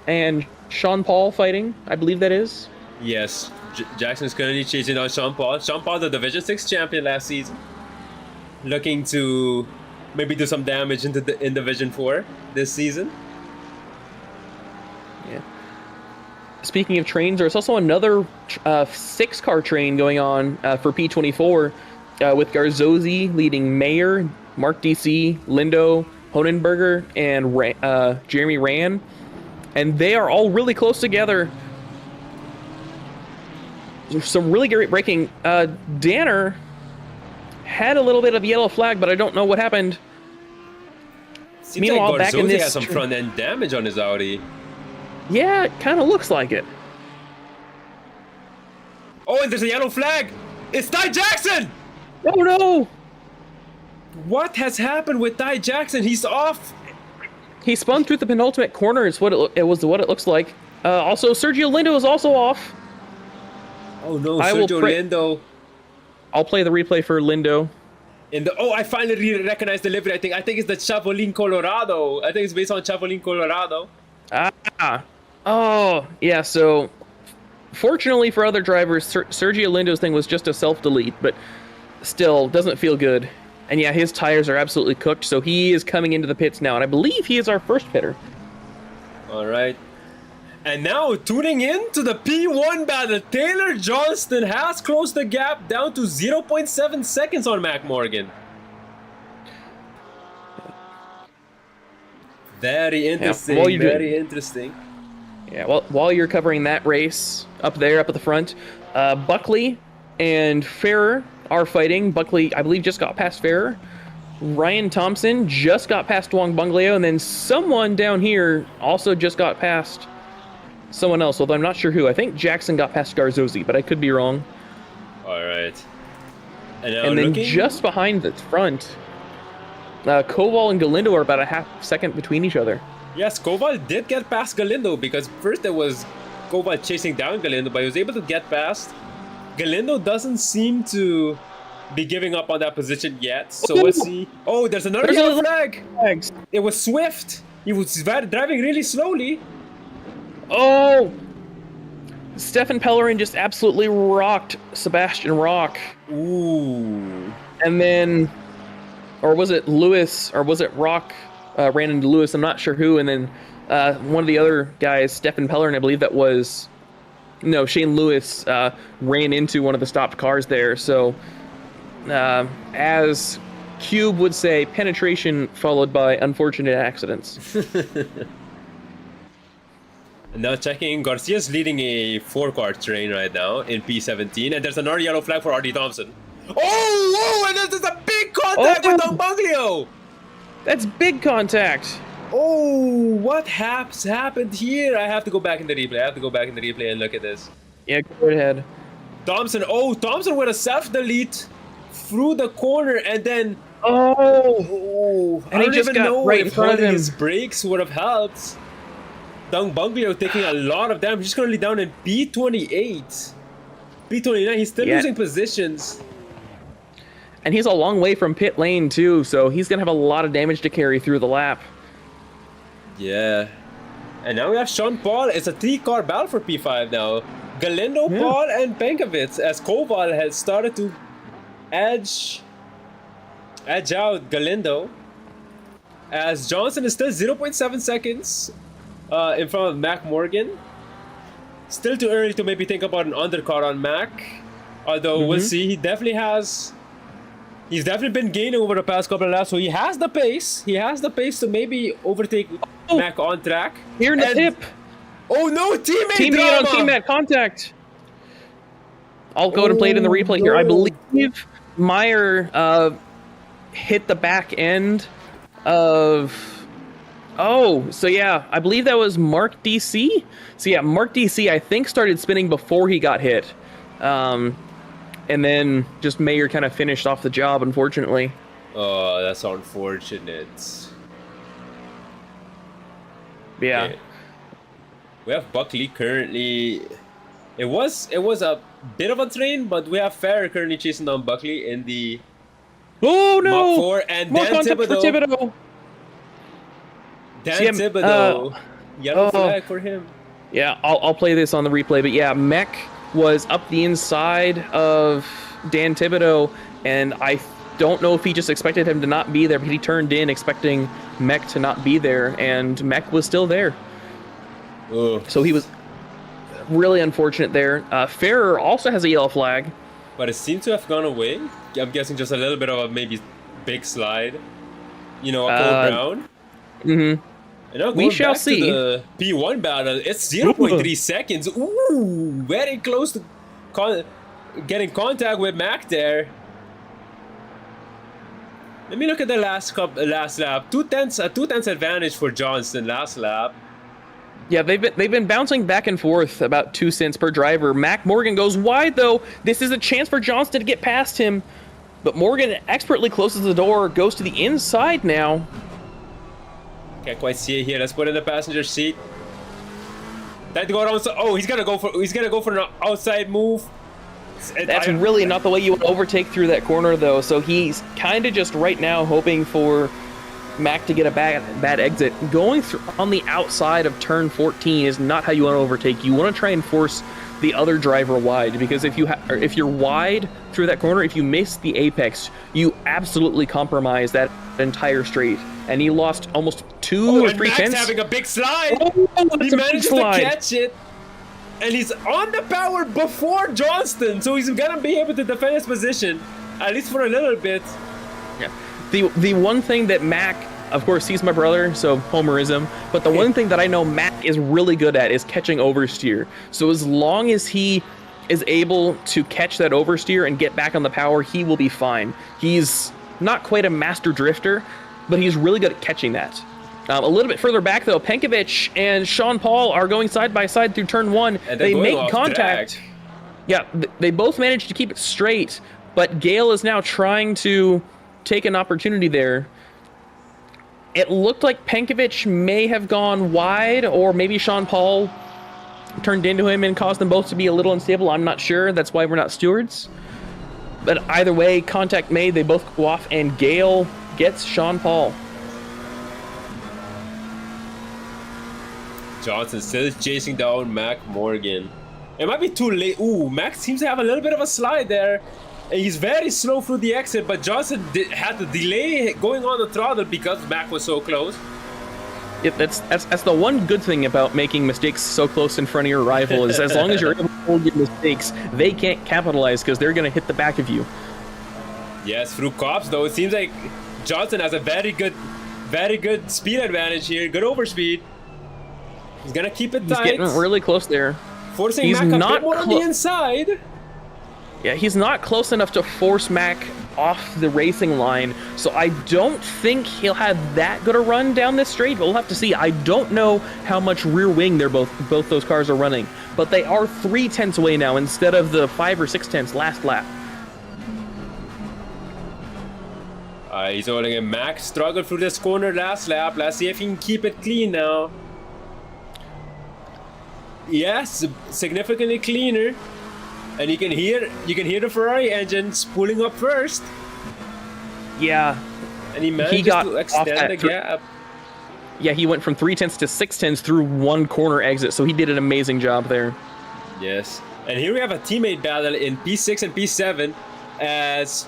and Sean Paul fighting, I believe that is. Yes, Jackson's currently chasing down Sean Paul. Sean Paul, the Division 6 champion last season. Looking to maybe do some damage in Division 4 this season. Yeah. Speaking of trains, there's also another 6-car train going on for P24 with Garzozi leading Mayer, Mark DC, Lindo, Honenberger, and Jeremy Ran. And they are all really close together. Some really great braking. Danner had a little bit of yellow flag, but I don't know what happened. Seems Meanwhile, like back in Garzozi this has some front end damage on his Audi. Yeah, it kind of looks like it. Oh, and there's a yellow flag. It's Ty Jackson. Oh no! What has happened with Ty Jackson? He's off. He spun through the penultimate corner. It's what it looks like. Also, Sergio Lindo is also off. Oh no, I will Sergio Lindo. I'll play the replay for Lindo. I finally recognized the livery. I think it's the Chapolin Colorado. I think it's based on Chapolin Colorado. Oh, yeah, so fortunately for other drivers, Sergio Lindo's thing was just a self-delete, but still doesn't feel good. And yeah, his tires are absolutely cooked, so he is coming into the pits now, and I believe he is our first pitter. All right. And now tuning in to the P1 battle, Taylor Johnston has closed the gap down to 0.7 seconds on Mac Morgan. Very interesting. while you do- Very interesting. Yeah, well, while you're covering that race up there, up at the front, Buckley and Ferrer are fighting. Buckley, I believe, just got past Ferrer. Ryan Thompson just got past Wong Bungleo, and then someone down here also just got past someone else, although I'm not sure who. I think Jackson got past Garzosi, but I could be wrong. All right. And And then just behind the front, Koval and Galindo are about a half second between each other. Yes, Koval did get past Galindo because first there was Koval chasing down Galindo, but he was able to get past. Galindo doesn't seem to be giving up on that position yet. So let's see. Oh, there's another yellow flag. Flags. It was Swift. He was driving really slowly. Oh! Stefan Pellerin just absolutely rocked Sebastian Rock. Ooh. And then, or was it Lewis, or was it Rock ran into Lewis? I'm not sure who. And then one of the other guys, Stefan Pellerin, I believe that was, no, Shane Lewis ran into one of the stopped cars there. So, as Cube would say, penetration followed by unfortunate accidents. And now checking, Garcia's leading a 4-car train right now in P17, and there's another yellow flag for R.D. Thompson. Oh, and there's a big contact with Don Bungleo! That's big contact. Oh, what happened here? I have to go back in the replay. And look at this. Yeah, go ahead. Thompson with a self-delete through the corner, and then... Oh! I don't he just even got know right in if front of holding him. his brakes would have helped. Dung Bungleo taking a lot of damage. He's currently down in P28. P29, he's still losing positions. And he's a long way from pit lane, too, so he's going to have a lot of damage to carry through the lap. Yeah. And now we have Sean Paul. It's a 3-car battle for P5 now. Galindo, Paul, and Benkovic, as Koval has started to edge out Galindo. As Johnson is still 0.7 seconds in front of Mac Morgan. Still too early to maybe think about an undercut on Mac. Although we'll see, he's definitely been gaining over the past couple of laps, so he has the pace. He has the pace to maybe overtake Mac on track. Here in the tip. Oh no, teammate Teammate drama! on teammate contact. I'll go ahead and play it in the replay here. I believe Meyer hit the back end of... Oh, so yeah, I believe that was Mark DC. So yeah, Mark DC, I think, started spinning before he got hit. And then just Mayer kind of finished off the job, unfortunately. Oh, that's unfortunate. Yeah. Okay. We have Buckley currently. It was a bit of a train, but we have Ferrer currently chasing down Buckley in the Oh no! Mach 4, and More Dan contact for Thibodeau. Thibodeau. Dan See, Thibodeau. Yellow flag for him. Yeah, I'll play this on the replay, but yeah, Mech was up the inside of Dan Thibodeau, and I don't know if he just expected him to not be there, but he turned in expecting Mech to not be there, and Mech was still there. Oh. So he was really unfortunate there. Ferrer also has a yellow flag. But it seemed to have gone away. I'm guessing just a little bit of a maybe big slide. You know, a cold brown. Mm-hmm. And now We going shall back see. to the P1 battle, it's 0.3 seconds. Ooh, very close to getting contact with Mac there. Let me look at the last lap. 2/10 advantage for Johnston last lap. Yeah, they've been bouncing back and forth about 2 cents per driver. Mac Morgan goes wide, though. This is a chance for Johnston to get past him. But Morgan expertly closes the door, goes to the inside now. Can't quite see it here. Let's put in the passenger seat. That go around. Oh, he's gonna go for an outside move. That's really not the way you would overtake through that corner, though. So he's kind of just right now hoping for Mac to get a bad exit. Going through on the outside of turn 14 is not how you want to overtake. You want to try and force the other driver wide, because if you're wide through that corner, if you miss the apex, you absolutely compromise that entire straight. And he lost almost 2 or 3 Max tenths. having a big slide. Oh, He that's a big managed to slide. catch it. And he's on the power before Johnston, so he's gonna be able to defend his position, at least for a little bit. Yeah. The one thing that Mac Of course, he's my brother, so homerism. But the one thing that I know Mac is really good at is catching oversteer. So as long as he is able to catch that oversteer and get back on the power, he will be fine. He's not quite a master drifter, but he's really good at catching that. A little bit further back, though, Penkovic and Sean Paul are going side by side through turn 1. And they make off contact. track. Yeah, they both managed to keep it straight, but Gale is now trying to take an opportunity there. It looked like Penkovic may have gone wide, or maybe Sean Paul turned into him and caused them both to be a little unstable. I'm not sure. That's why we're not stewards. But either way, contact made. They both go off, and Gale gets Sean Paul. Johnson still chasing down Mac Morgan. It might be too late. Ooh, Mac seems to have a little bit of a slide there. And he's very slow through the exit, but Johnson had to delay going on the throttle because Mac was so close. Yeah, that's the one good thing about making mistakes so close in front of your rival is as long as you're able to hold your mistakes, they can't capitalize because they're going to hit the back of you. Yes, through cops though, it seems like Johnson has a very good speed advantage here. Good overspeed. He's gonna keep it tight. He's getting really close there. Forcing Mac a bit more on the inside. Yeah, he's not close enough to force Mac off the racing line, so I don't think he'll have that good a run down this straight, but we'll have to see. I don't know how much rear wing both those cars are running, but they are 3/10 away now instead of the 5 or 6/10 last lap. He's holding a Mac struggled through this corner last lap. Let's see if he can keep it clean now. Yes, significantly cleaner. And you can hear the Ferrari engine spooling up first. Yeah. And he managed to extend the gap. Yeah, he went from 3/10 to 6/10 through one corner exit, so he did an amazing job there. Yes. And here we have a teammate battle in P6 and P7 as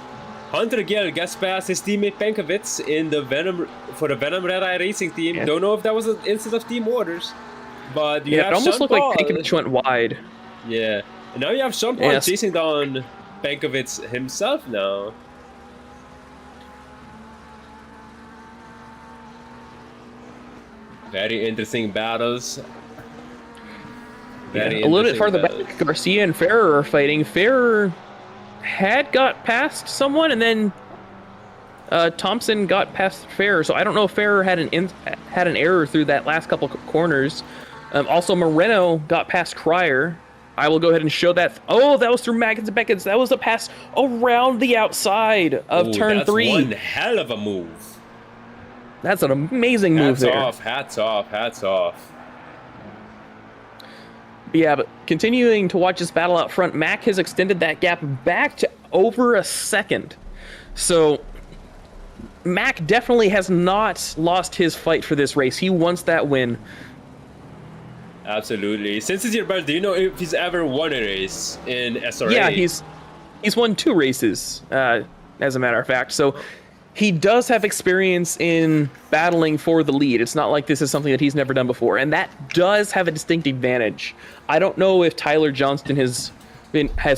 Hunter Gill gets past his teammate Penkovic in the Venom Red Eye Racing team. Yeah. Don't know if that was an instance of team orders, but you Yeah, have it almost Sean looked Paul. like Penkovic went wide. Yeah. And now you have Sean Paul Yes. chasing down Penkovic himself now. Very interesting battles. Very A little bit interesting farther battles. back, Garcia and Ferrer are fighting. Ferrer had got past someone, and then Thompson got past Ferrer. So I don't know if Ferrer had an error through that last couple corners. Also, Moreno got past Cryer. I will go ahead and show that. Oh, that was through Maggins and Beckett. That was a pass around the outside of turn 3. That's one hell of a move. That's an amazing move there. Hats off. Yeah, but continuing to watch this battle out front, Mac has extended that gap back to over a second. So Mac definitely has not lost his fight for this race. He wants that win. Absolutely. Since it's your birthday, do you know if he's ever won a race in SRA? Yeah, he's won 2 races, as a matter of fact. So he does have experience in battling for the lead. It's not like this is something that he's never done before, and that does have a distinct advantage. I don't know if Tyler Johnston has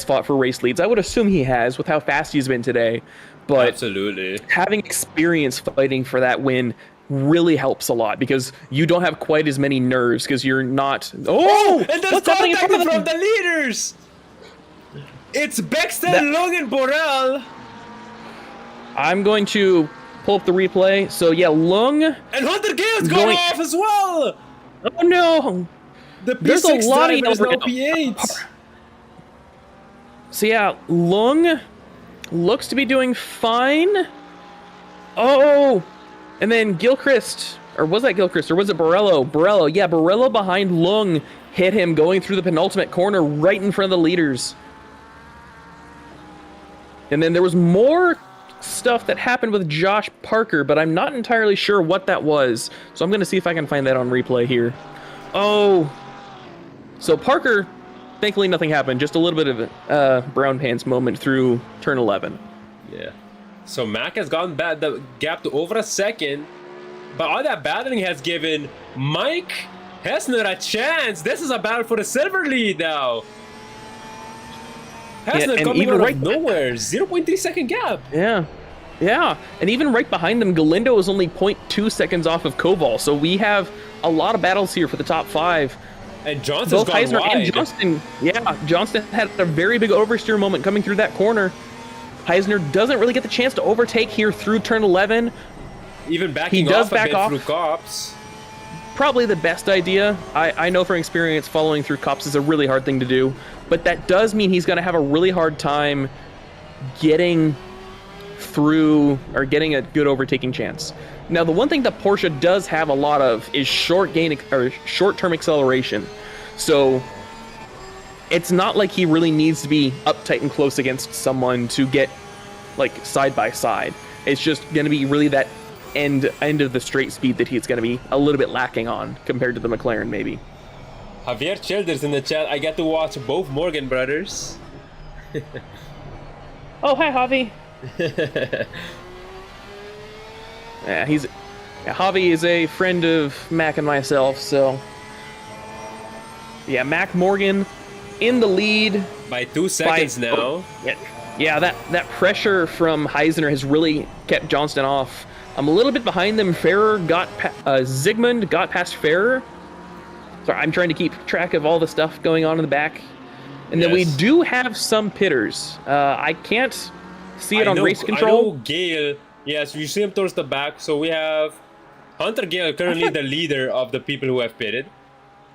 fought for race leads. I would assume he has with how fast he's been today. But absolutely, having experience fighting for that win really helps a lot because you don't have quite as many nerves because you're not. Oh, and there's what's happening contact from the leaders. It's Bexton, Lung, and Borrell. I'm going to pull up the replay. So yeah, Lung and Hunter Gale's going off as well. Oh no! There's a lot of drivers now yellow P8. So yeah, Lung looks to be doing fine. Oh, and then Gilchrist, or was that Gilchrist, or was it Borrello? Borrello, yeah, Borrello behind Lung hit him going through the penultimate corner right in front of the leaders. And then there was more stuff that happened with Josh Parker, but I'm not entirely sure what that was. So I'm going to see if I can find that on replay here. Oh, so Parker, thankfully nothing happened. Just a little bit of a brown pants moment through turn 11. Yeah. So Mac has gotten the gap to over a second, but all that battling has given Mike Hessner a chance. This is a battle for the silver lead now. Hessner and coming even out right of nowhere, 0.3 second gap. Yeah. Yeah, and even right behind them, Galindo is only 0.2 seconds off of Koval, so we have a lot of battles here for the top 5. And Johnson's Both gone Heisner wide. and Johnston, Johnston had a very big oversteer moment coming through that corner. Heisner doesn't really get the chance to overtake here through turn 11. Even backing He does off a back bit off. through cops. Probably the best idea. I know from experience following through cops is a really hard thing to do, but that does mean he's going to have a really hard time getting through or getting a good overtaking chance. Now, the one thing that Porsche does have a lot of is short-term acceleration. So it's not like he really needs to be uptight and close against someone to get like side by side. It's just going to be really that end of the straight speed that he's going to be a little bit lacking on compared to the McLaren, maybe. Javier Childers in the chat. I get to watch both Morgan brothers. Oh, hi, Javi. Yeah, Javi is a friend of Mac and myself, so yeah, Mac Morgan in the lead By 2 seconds now. Yeah, that pressure from Heisner has really kept Johnston off. I'm a little bit behind them. Zygmunt got past Ferrer. Sorry, I'm trying to keep track of all the stuff going on in the back. And then we Yes. do have some pitters. I can't see it on race control. I know Gale. Yes, you see him towards the back. So we have Hunter Gale, currently the leader of the people who have pitted.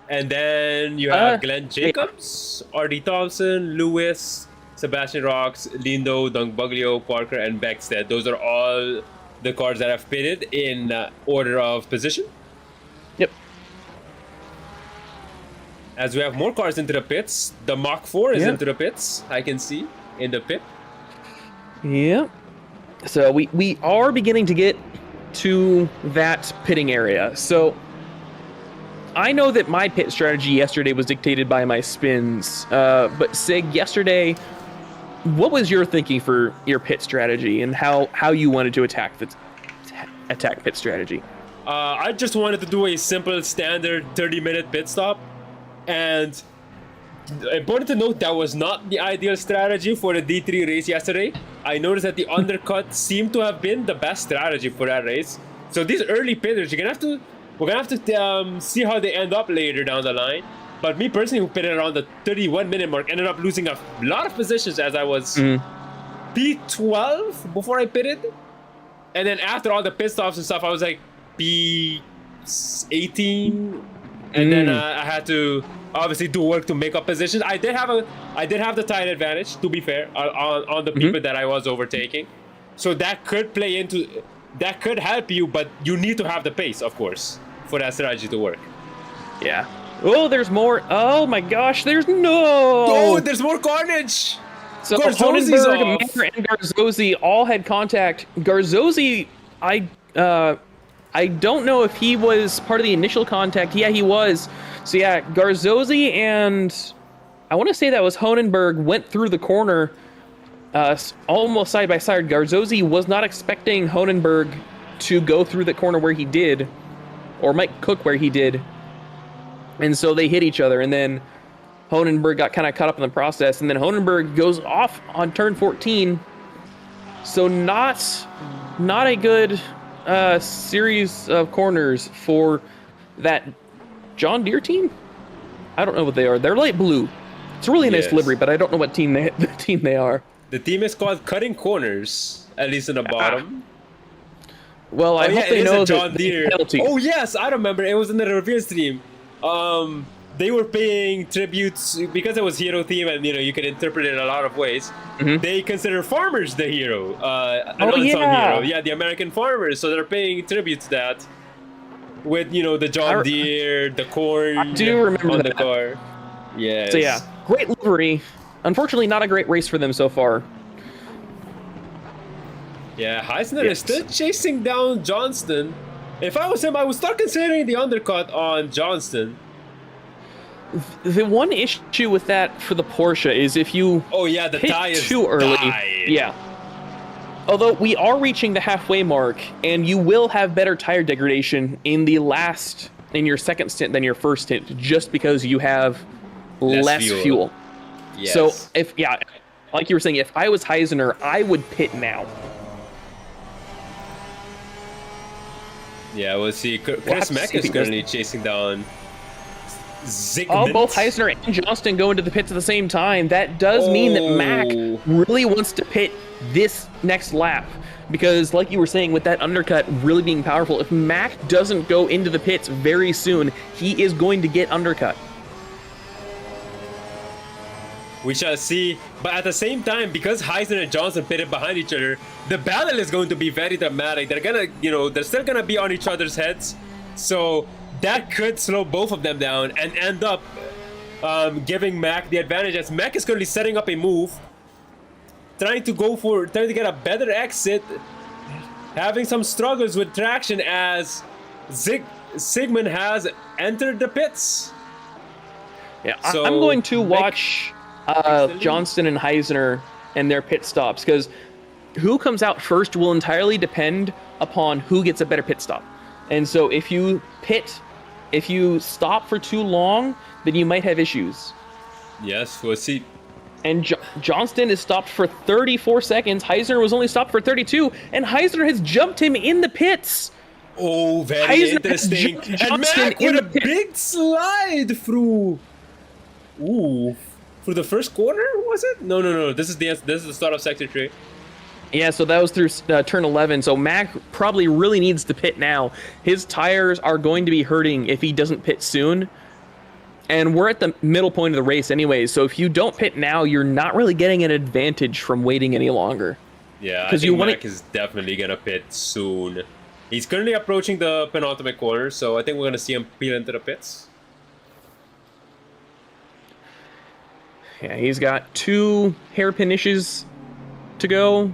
And then you have Glenn Jacobs, R.D. Thompson, Lewis, Sebastian Rocks, Lindo, Dungbuglio, Parker, and Beckstead. Those are all the cars that have pitted in order of position. Yep. As we have more cars into the pits, the Mach 4 is into the pits, I can see, in the pit. Yeah. So we are beginning to get to that pitting area. So I know that my pit strategy yesterday was dictated by my spins, but Sig, yesterday, what was your thinking for your pit strategy and how you wanted to attack pit strategy? I just wanted to do a simple standard 30-minute pit stop, and important to note that was not the ideal strategy for the D3 race yesterday. I noticed that the undercut seemed to have been the best strategy for that race. So these early pitters, we're gonna have to see how they end up later down the line. But me personally, who pitted around the 31-minute mark, ended up losing a lot of positions as I was P12 before I pitted. And then after all the pit stops and stuff, I was like P18. And then I had to obviously do work to make up positions. I did have the tire advantage, to be fair, on the people that I was overtaking. So that could help you, but you need to have the pace, of course, for that strategy to work. Yeah. Oh, there's more. Oh my gosh, there's there's more carnage. So Garzozzi's Honenberg, off. Mayer, and Garzozzi all had contact. Garzozzi, I don't know if he was part of the initial contact. Yeah, he was. So yeah, Garzozzi and I want to say that was Honenberg went through the corner almost side by side. Garzozzi was not expecting Honenberg to go through the corner where he did, or Mike Cook where he did. And so they hit each other, and then Honenberg got kind of caught up in the process, and then Honenberg goes off on turn 14. So not a good series of corners for that John Deere team. I don't know what they are. They're light blue. It's a really nice livery, but I don't know what team they are. The team is called Cutting Corners, at least in the bottom. Well, I hope they know John that Deere. penalty. Oh yes, I remember. It was in the review stream. They were paying tributes because it was hero theme, and you can interpret it in a lot of ways. They consider farmers the hero, unsung hero. Yeah, the American farmers. So they're paying tribute to that with the John Deere, the corn. I do remember on that. the car. Yes. So yeah, great livery. Unfortunately, not a great race for them so far. Yeah, Heisner is still chasing down Johnston. If I was him, I would start considering the undercut on Johnston. The one issue with that for the Porsche is if you the hit tires too early. died. Yeah. Although we are reaching the halfway mark, and you will have better tire degradation in your second stint than your first stint, just because you have less fuel. Yes. So like you were saying, if I was Heisner, I would pit now. Yeah, we'll see. We'll have Chris to Mack see if is he does. currently chasing down Zygmunt. Oh, both Heisner and Johnston go into the pits at the same time. That does mean that Mac Oh. really wants to pit this next lap. Because, like you were saying, with that undercut really being powerful, if Mac doesn't go into the pits very soon, he is going to get undercut. We shall see. But at the same time, because Heisner and Johnson pitted behind each other, the battle is going to be very dramatic. They're gonna, they're still gonna be on each other's heads. So that could slow both of them down and end up giving Mac the advantage, as Mac is currently setting up a move, trying to get a better exit, having some struggles with traction as Sigmund has entered the pits. Yeah, So, I'm going to Mac watch Johnston and Heisner and their pit stops, because who comes out first will entirely depend upon who gets a better pit stop. And so if you stop for too long, then you might have issues. Yes, we'll see. And Johnston is stopped for 34 seconds. Heisner was only stopped for 32, and Heisner has jumped him in the pits. Oh, very Heisner has interesting. jumped And Johnston Mac in with a the pit. big slide through. Ooh, for the first corner, was it? No. This is the start of Sector 3. Yeah, so that was through turn 11. So Mac probably really needs to pit now. His tires are going to be hurting if he doesn't pit soon. And we're at the middle point of the race anyways, so if you don't pit now, you're not really getting an advantage from waiting any longer. Yeah, I 'Cause think you Mac is definitely gonna pit soon. He's currently approaching the penultimate corner, so I think we're gonna see him peel into the pits. Yeah, he's got 2 hairpin issues to go,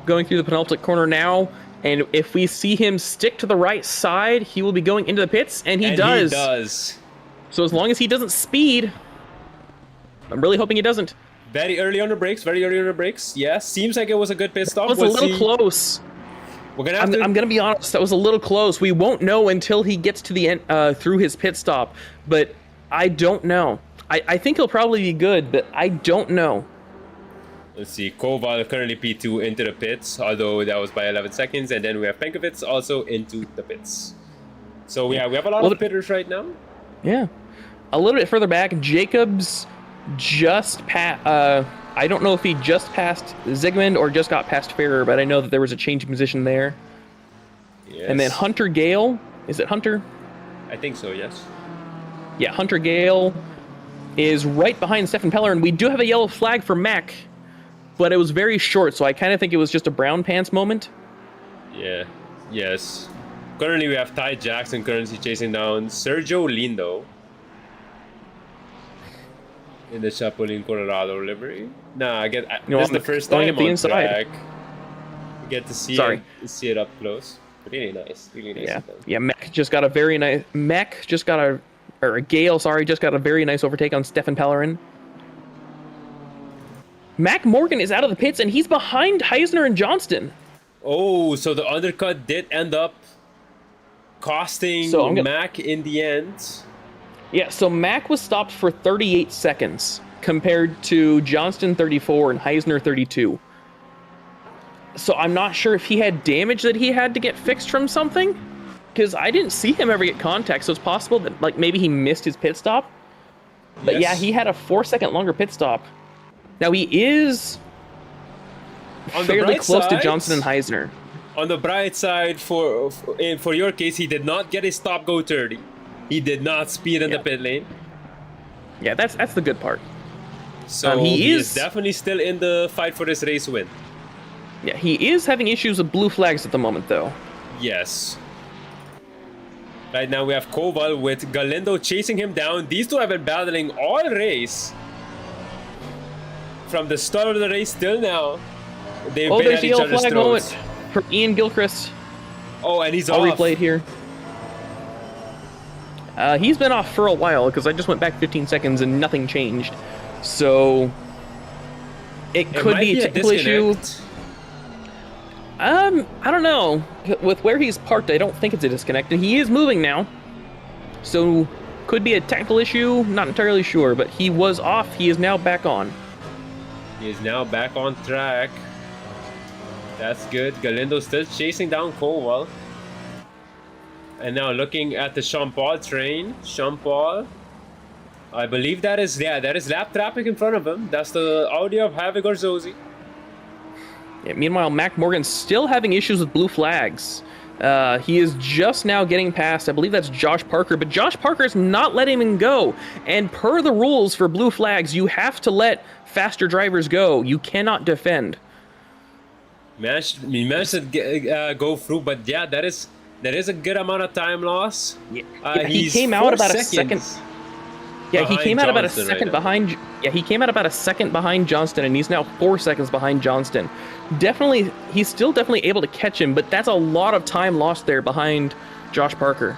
going through the penultimate corner now. And if we see him stick to the right side, he will be going into the pits, and he does. He does. So as long as he doesn't speed, I'm really hoping he doesn't. Very early on the brakes. Yeah, seems like it was a good pit stop. That was a little close. We're gonna have I'm gonna be honest, that was a little close. We won't know until he gets to the end through his pit stop, but I don't know. I think he'll probably be good, but I don't know. Let's see, Koval currently P2 into the pits, although that was by 11 seconds, and then we have Penkovic also into the pits. So we have a lot of pitters right now. Yeah. A little bit further back, Jacobs just passed. I don't know if he just passed Zygmunt or just got past Ferrer, but I know that there was a change in position there. Yes. And then Hunter Gale, is it Hunter? I think so, yes. Yeah, Hunter Gale is right behind Stefan Peller, and we do have a yellow flag for Mac, but it was very short, so I kind of think it was just a brown pants moment. Yeah, yes. Currently we have Ty Jackson currently chasing down Sergio Lindo in the Chapulín Colorado livery. Nah, this is the first going time up the on inside. track. We get to see it up close. Really nice, really nice. Yeah, of them. yeah. Gale, sorry, just got a very nice overtake on Stefan Pellerin. Mac Morgan is out of the pits, and he's behind Heisner and Johnston. Oh, so the undercut did end up costing Mac in the end. Yeah, so Mac was stopped for 38 seconds compared to Johnston 34 and Heisner 32. So I'm not sure if he had damage that he had to get fixed from something, because I didn't see him ever get contact, so it's possible that maybe he missed his pit stop. But yeah, he had a 4-second longer pit stop. Now he is fairly close to Johnston and Heisner. On the bright side, for your case, he did not get his stop go 30. He did not speed in the pit lane. Yeah, that's the good part. So he is definitely still in the fight for this race win. Yeah, he is having issues with blue flags at the moment, though. Yes. Right now we have Koval with Galindo chasing him down. These two have been battling all race. From the start of the race till now, they've been there's at the each yellow other's flag throats. moment for Ian Gilchrist. Oh, and he's I'll off. replay it here. He's been off for a while, because I just went back 15 seconds and nothing changed. So it could be a technical issue. I don't know. With where he's parked, I don't think it's a disconnect. And he is moving now. So could be a technical issue. Not entirely sure, but he was off. He is now back on. He is now back on track. That's good. Galindo still chasing down Koval. And now looking at the Sean Paul train. Sean Paul, I believe that is lap traffic in front of him. That's the Audi of Havoc or Zozy. Yeah, meanwhile, Mac Morgan's still having issues with blue flags. He is just now getting past, I believe that's Josh Parker, but Josh Parker is not letting him go. And per the rules for blue flags, you have to let faster drivers go. You cannot defend. He managed to go through, but yeah, that is a good amount of time loss. He came out about a second. Yeah, he came out about a second behind. Yeah, he came out about a second behind Johnston, and he's now 4 seconds behind Johnston. He's still definitely able to catch him, but that's a lot of time lost there behind Josh Parker.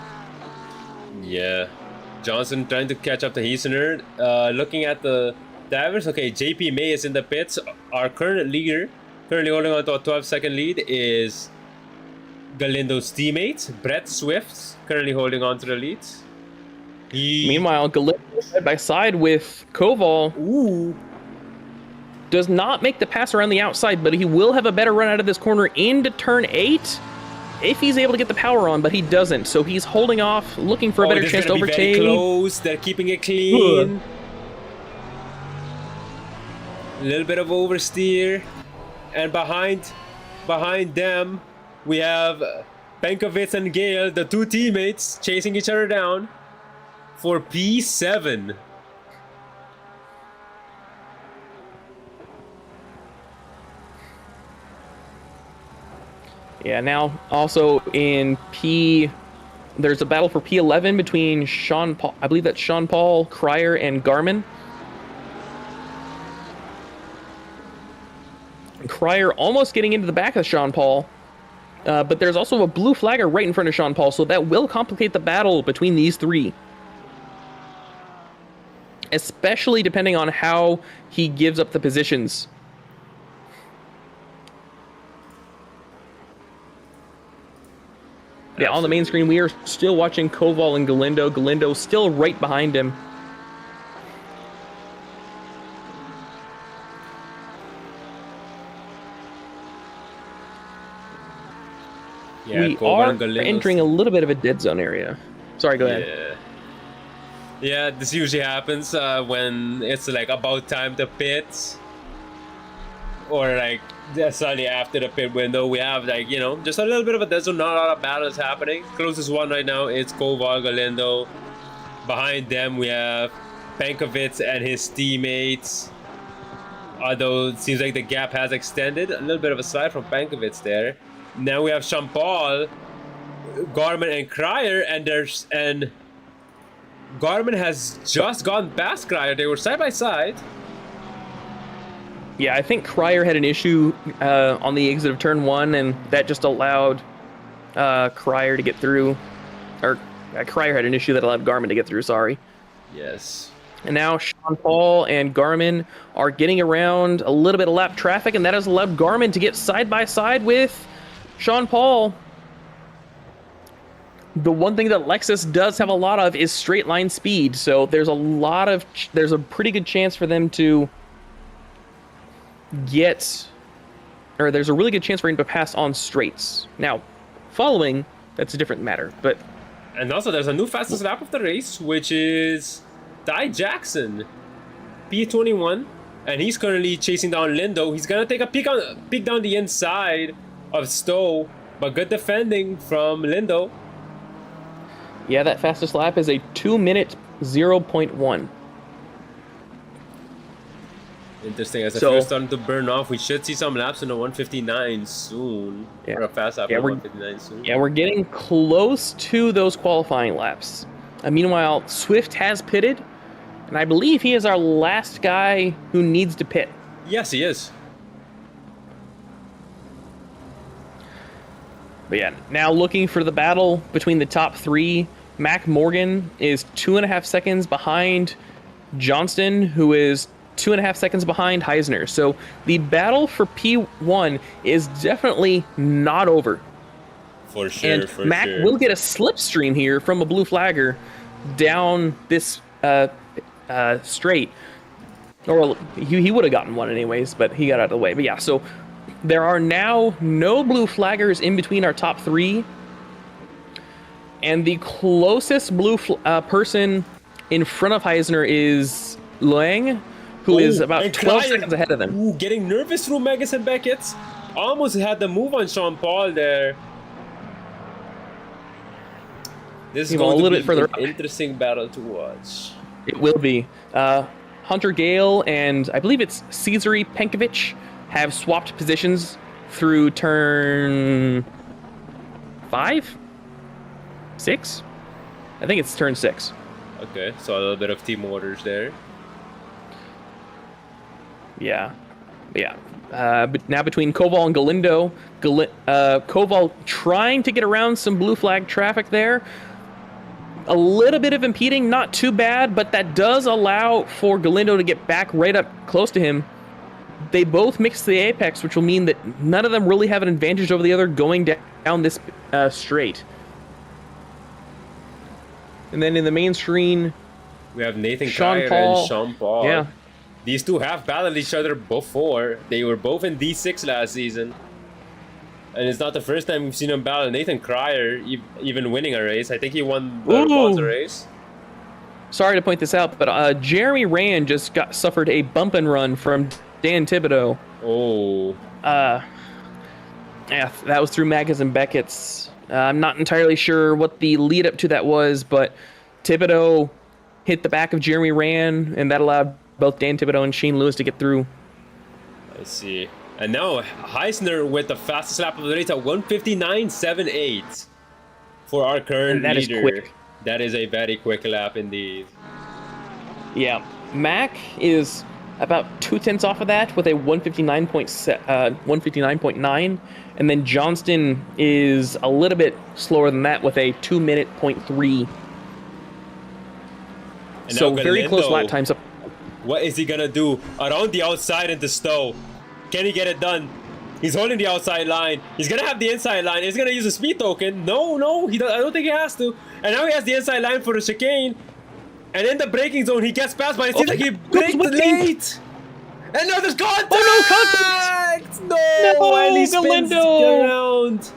Yeah, Johnson trying to catch up to Hiesener. Looking at the drivers, okay, JP May is in the pits. Our current leader, currently holding on to a 12-second lead, is Galindo's teammate, Brett Swift, currently holding on to the lead. Meanwhile, Galindo side by side with Koval does not make the pass around the outside, but he will have a better run out of this corner into turn 8 if he's able to get the power on, but he doesn't. So he's holding off, looking for a better chance to overtake. Very close. They're keeping it clean. A little bit of oversteer, and behind them we have Benkovic and Gale, the two teammates, chasing each other down for P7. Yeah, now also in there's a battle for P11 between Sean Paul, I believe that's Sean Paul, Cryer, and Garmin. Cryer almost getting into the back of Sean Paul, but there's also a blue flagger right in front of Sean Paul, so that will complicate the battle between these three. Especially depending on how he gives up the positions. Yeah, on the main screen, we are still watching Koval and Galindo. Galindo still right behind him. Yeah, we are entering a little bit of a dead zone area. Sorry, go ahead. Yeah, this usually happens when it's like about time to pit, or like slightly after the pit window. We have like, you know, just a little bit of a dead zone, not a lot of battles happening. Closest one right now is Koval, Galindo. Behind them we have Benkovic and his teammates. Although it seems like the gap has extended, a little bit of a slide from Benkovic there. Now we have Sean Paul, Garmin, and Cryer, and Garmin has just gone past Cryer. They were side by side. Yeah, I think Cryer had an issue on the exit of turn 1, and that just allowed Cryer to get through. Or Cryer had an issue that allowed Garmin to get through, sorry. Yes. And now Sean Paul and Garmin are getting around a little bit of lap traffic, and that has allowed Garmin to get side by side with Sean Paul. The one thing that Lexus does have a lot of is straight line speed, so there's a pretty good chance for them to there's a really good chance for him to pass on straights. Now, following, that's a different matter, but... And also there's a new fastest lap of the race, which is Ty Jackson, P21, and he's currently chasing down Lindo. He's gonna take a peek down the inside of Stowe, but good defending from Lindo. Yeah, that fastest lap is a 2-minute 0.1. Interesting. As the fuel's starting to burn off, we should see some laps in the 159 soon. Yeah. Or a fast lap in the 159 soon. Yeah, we're getting close to those qualifying laps. Meanwhile, Swift has pitted, and I believe he is our last guy who needs to pit. Yes, he is. But yeah, now looking for the battle between the top three. Mac Morgan is 2.5 seconds behind Johnston, who is 2.5 seconds behind Heisner. So the battle for P1 is definitely not over. For sure, and Mac will get a slipstream here from a blue flagger down this straight. Or he would have gotten one anyways, but he got out of the way. But yeah, so there are now no blue flaggers in between our top three. And the closest blue person in front of Heisner is Luang, who is about 12 seconds ahead of them. Ooh, getting nervous through Megas and Beckett's. Almost had the move on Sean Paul there. This is going to be an interesting battle to watch. It will be. Hunter Gale and I believe it's Cesare Penkovic have swapped positions through turn 5? 6? I think it's turn 6. Okay, so a little bit of team orders there. Yeah. But now between Koval and Galindo, Koval trying to get around some blue flag traffic there. A little bit of impeding, not too bad, but that does allow for Galindo to get back right up close to him. They both mix the apex, which will mean that none of them really have an advantage over the other going down this straight. And then in the main screen, we have Nathan Sean Cryer Paul. and Sean Paul. Yeah. These two have battled each other before. They were both in D6 last season. And it's not the first time we've seen him battle. Nathan Cryer even winning a race. I think he won the Monza race. Sorry to point this out, but Jeremy Rand just suffered a bump and run from Dan Thibodeau. Oh. Yeah, that was through Magas and Beckett's. I'm not entirely sure what the lead up to that was, but Thibodeau hit the back of Jeremy Rand, and that allowed both Dan Thibodeau and Shane Lewis to get through. I see. And now Heisner with the fastest lap of the race at 1:59.78 for our current that leader. Is quick. That is a very quick lap indeed. Yeah, Mac is about 2/10 off of that with a 1:59.9, and then Johnston is a little bit slower than that with a 2:03. So very close lap times up. What is he gonna do? Around the outside into Stowe. Can he get it done? He's holding the outside line. He's gonna have the inside line. He's gonna use a speed token. No, he does, I don't think he has to. And now he has the inside line for the chicane. And in the braking zone, he gets past, but it seems like he braked late. And now there's contact! Oh, no, contact! No, and he spins Galindo around.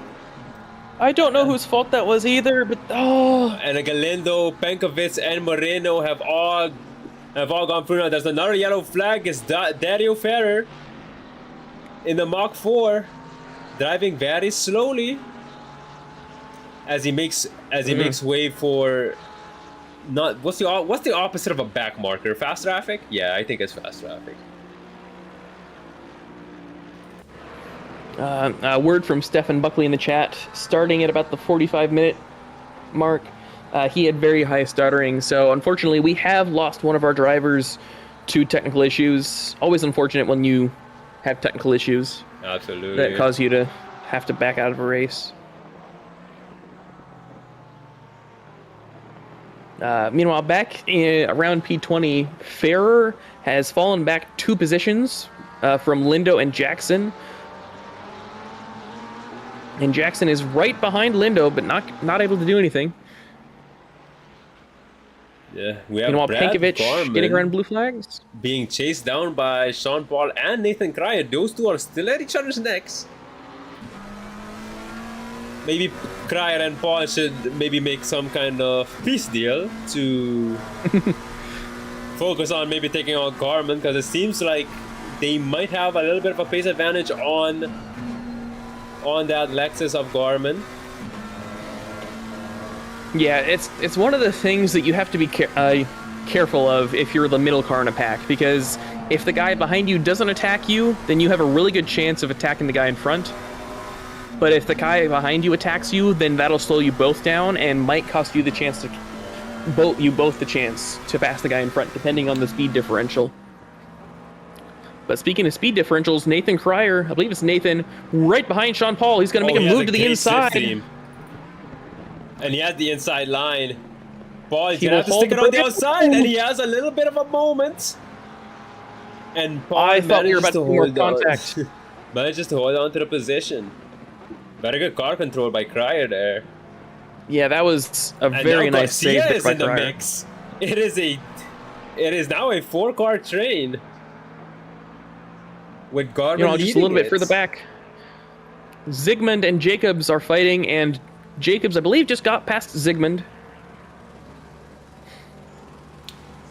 I don't know whose fault that was either, but And Galindo, Penkovic, and Moreno have all gone through now. There's another yellow flag. It's Dario Ferrer in the Mach 4, driving very slowly as he makes way for what's the opposite of a back marker? Fast traffic? Yeah, I think it's fast traffic. A word from Stefan Buckley in the chat. Starting at about the 45-minute mark, he had very high stuttering, so unfortunately we have lost one of our drivers to technical issues. Always unfortunate when you have technical issues. Absolutely. That cause you to have to back out of a race. Meanwhile, back around P20, Ferrer has fallen back 2 positions from Lindo and Jackson. And Jackson is right behind Lindo, but not able to do anything. Yeah, we have Meanwhile, Brad Penkovic Garman getting around blue flags. being chased down by Sean Paul and Nathan Cryer. Those two are still at each other's necks. Maybe Cryer and Paul should maybe make some kind of peace deal to focus on maybe taking on Garman, because it seems like they might have a little bit of a pace advantage on that Lexus of Garman. Yeah, it's one of the things that you have to be careful of if you're the middle car in a pack, because if the guy behind you doesn't attack you, then you have a really good chance of attacking the guy in front. But if the guy behind you attacks you, then that'll slow you both down and might cost you the chance to both the chance to pass the guy in front, depending on the speed differential. But speaking of speed differentials, Nathan Cryer, I believe it's Nathan, right behind Sean Paul. He's going to make a move to the inside. And he has the inside line. Paul, he's going to have to stick it on the outside, and he has a little bit of a moment. And Paul I thought we were about to more contact. Manages to hold on to the position. Very good car control by Cryer there. Yeah, that was a very nice save is by in the Cryer. mix. It is now a 4-car train with Garmin just a little bit further back. Zygmunt and Jacobs are fighting, and Jacobs, I believe, just got past Zygmunt.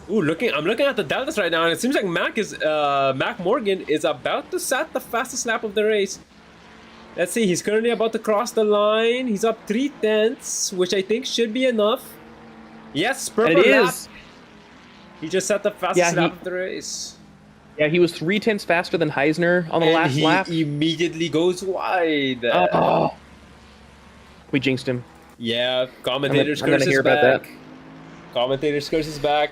Ooh, I'm looking at the deltas right now, and it seems like Mac Morgan is about to set the fastest lap of the race. Let's see, he's currently about to cross the line. He's up 3/10, which I think should be enough. Yes, purple lap. He just set the fastest lap of the race. Yeah, he was 3/10 faster than Heisner on the last lap. He immediately goes wide. We jinxed him. Yeah, commentators I'm gonna curse hear is about back. that. Commentators curse is back.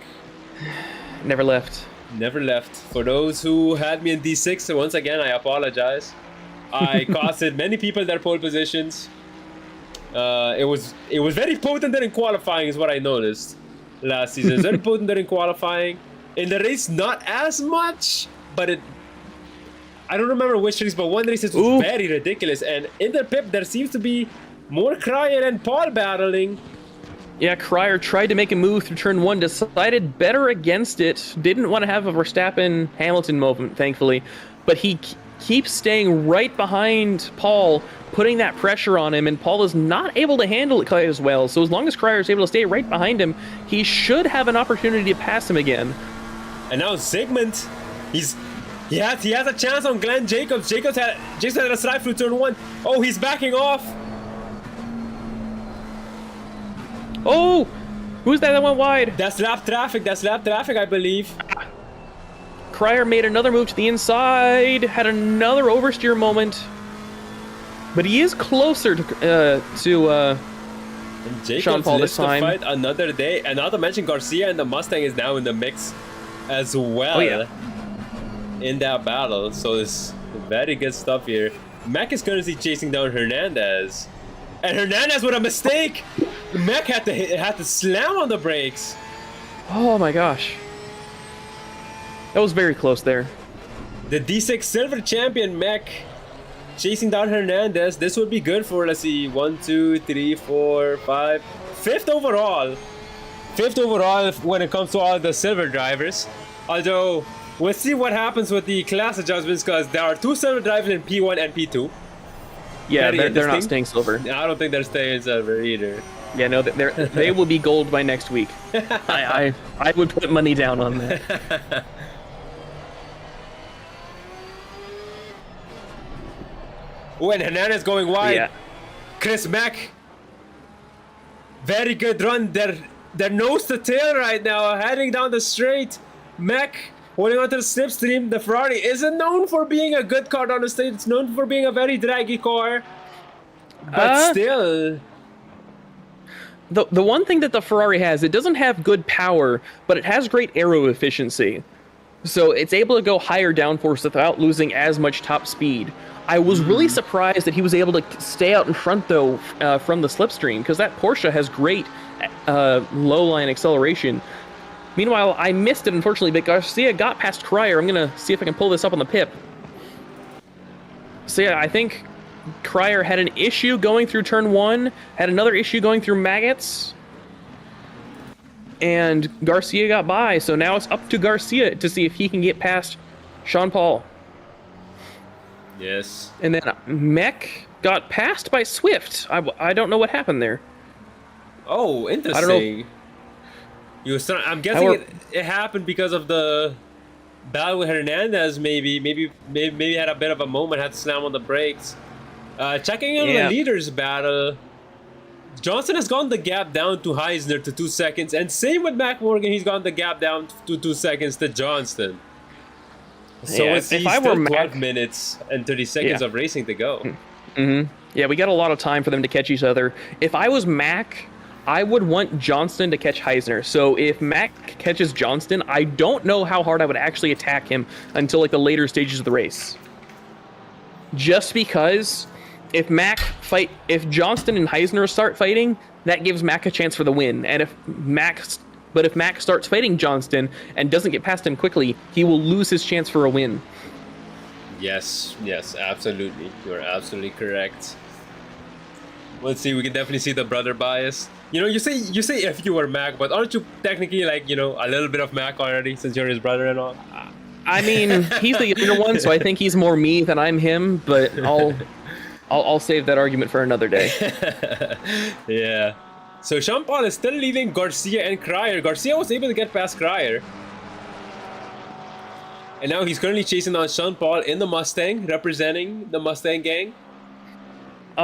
Never left. Never left. For those who had me in D6, once again, I apologize. I costed many people their pole positions. It was very potent there in qualifying, is what I noticed last season. It's very potent there in qualifying. In the race, not as much, but I don't remember which race, but one race it was very ridiculous. And in the pit, there seems to be more Cryer and Paul battling. Yeah, Cryer tried to make a move through turn 1, decided better against it. Didn't want to have a Verstappen-Hamilton moment, thankfully. But he keeps staying right behind Paul, putting that pressure on him, and Paul is not able to handle it quite as well. So as long as Cryer is able to stay right behind him, he should have an opportunity to pass him again. And now Zygmunt, he has a chance on Glenn Jacobs. Jacobs had a slide through turn 1. Oh, he's backing off. Oh, who's that went wide? That's lap traffic, I believe. Cryer made another move to the inside, had another oversteer moment, but he is closer to Sean Paul this time. Fight another day, and not to mention Garcia and the Mustang is now in the mix as well. Oh, yeah. In that battle, so it's very good stuff here. Mac is currently chasing down Hernandez, and Hernandez with a mistake. Mac had to slam on the brakes. Oh my gosh. That was very close there. The D6 Silver Champion Mac chasing down Hernandez. This would be good for, let's see, 1, 2, 3, 4, 5. Fifth overall. Fifth overall when it comes to all the silver drivers. Although, we'll see what happens with the class adjustments because there are 2 silver drivers in P1 and P2. Yeah, they're not staying silver. I don't think they're staying silver either. Yeah, no, they will be gold by next week. I would put money down on that. Oh, and Hernandez going wide. Yeah. Chris Mack. Very good run. They're nose to tail right now, heading down the straight. Mack holding onto the slipstream. The Ferrari isn't known for being a good car down the straight. It's known for being a very draggy car. But still. The one thing that the Ferrari has, it doesn't have good power, but it has great aero efficiency. So it's able to go higher downforce without losing as much top speed. I was really surprised that he was able to stay out in front, though, from the slipstream, because that Porsche has great low-line acceleration. Meanwhile, I missed it, unfortunately, but Garcia got past Cryer. I'm going to see if I can pull this up on the pip. So yeah, I think Cryer had an issue going through turn 1, had another issue going through Maggots, and Garcia got by. So now it's up to Garcia to see if he can get past Sean Paul. Yes. And then Mech got passed by Swift. I don't know what happened there. Oh, interesting. I don't know. I'm guessing it happened because of the battle with Hernandez. Maybe had a bit of a moment, had to slam on the brakes. Checking in the leaders battle. Johnson has gone the gap down to Heisner to 2 seconds, and same with Mac Morgan. He's gone the gap down to 2 seconds to Johnston. So it's if I were 12 minutes and 30 seconds of racing to go. Mm-hmm. Yeah, we got a lot of time for them to catch each other. If I was Mac, I would want Johnston to catch Heisner. So if Mac catches Johnston, I don't know how hard I would actually attack him until like the later stages of the race. Just because if Johnston and Heisner start fighting, that gives Mac a chance for the win. And if Mac starts fighting Johnston and doesn't get past him quickly, he will lose his chance for a win. Yes, absolutely. You're absolutely correct. Let's see, we can definitely see the brother bias. You know, you say if you were Mac, but aren't you technically like, you know, a little bit of Mac already since you're his brother and all? I mean, he's the younger one, so I think he's more me than I'm him, but I'll save that argument for another day. Yeah. So Sean Paul is still leading Garcia and Cryer. Garcia was able to get past Cryer. And now he's currently chasing down Sean Paul in the Mustang, representing the Mustang gang.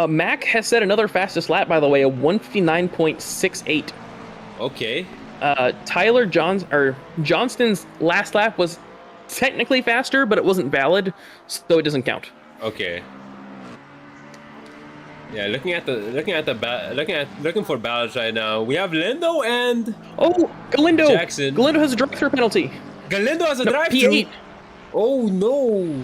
Mac has set another fastest lap, by the way, a 159.68. Okay. Johnston's last lap was technically faster, but it wasn't valid, so it doesn't count. Okay. Yeah, looking for battles right now. We have Lindo and Galindo. Jackson. Galindo has a drive-through penalty. Galindo has a No, drive-through. P8. Oh no.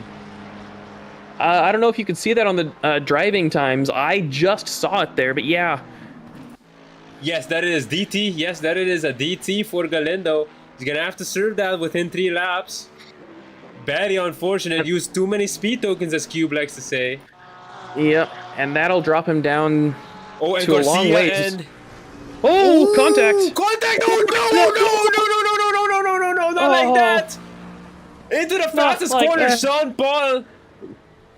I don't know if you could see that on the driving times. I just saw it there, but yeah. Yes, that is DT. Yes, that is a DT for Galindo. He's gonna have to serve that within 3 laps. Very unfortunate. Used too many speed tokens, as Cube likes to say. Yep, and that'll drop him down And to a long Garcia way. and Contact! Contact! Oh no! Not like that! Into the fastest like corner, that. Sean Paul.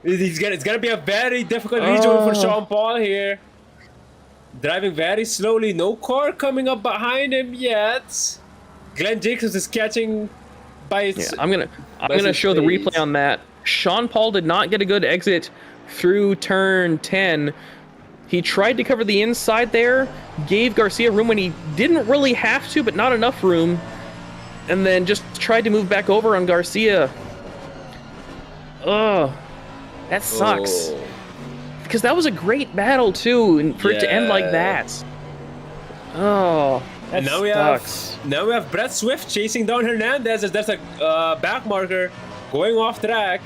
It's gonna be a very difficult region for Sean Paul here. Driving very slowly, no car coming up behind him yet. Glenn Jacobs is catching by his. Yeah, I'm gonna show the replay on that. Sean Paul did not get a good exit through turn 10. He tried to cover the inside there, gave Garcia room when he didn't really have to, but not enough room, and then just tried to move back over on Garcia. Ugh, that sucks. Oh. Because that was a great battle too, and for it to end like that. Oh, that And now sucks. we have Brett Swift chasing down Hernandez as there's a back marker going off track.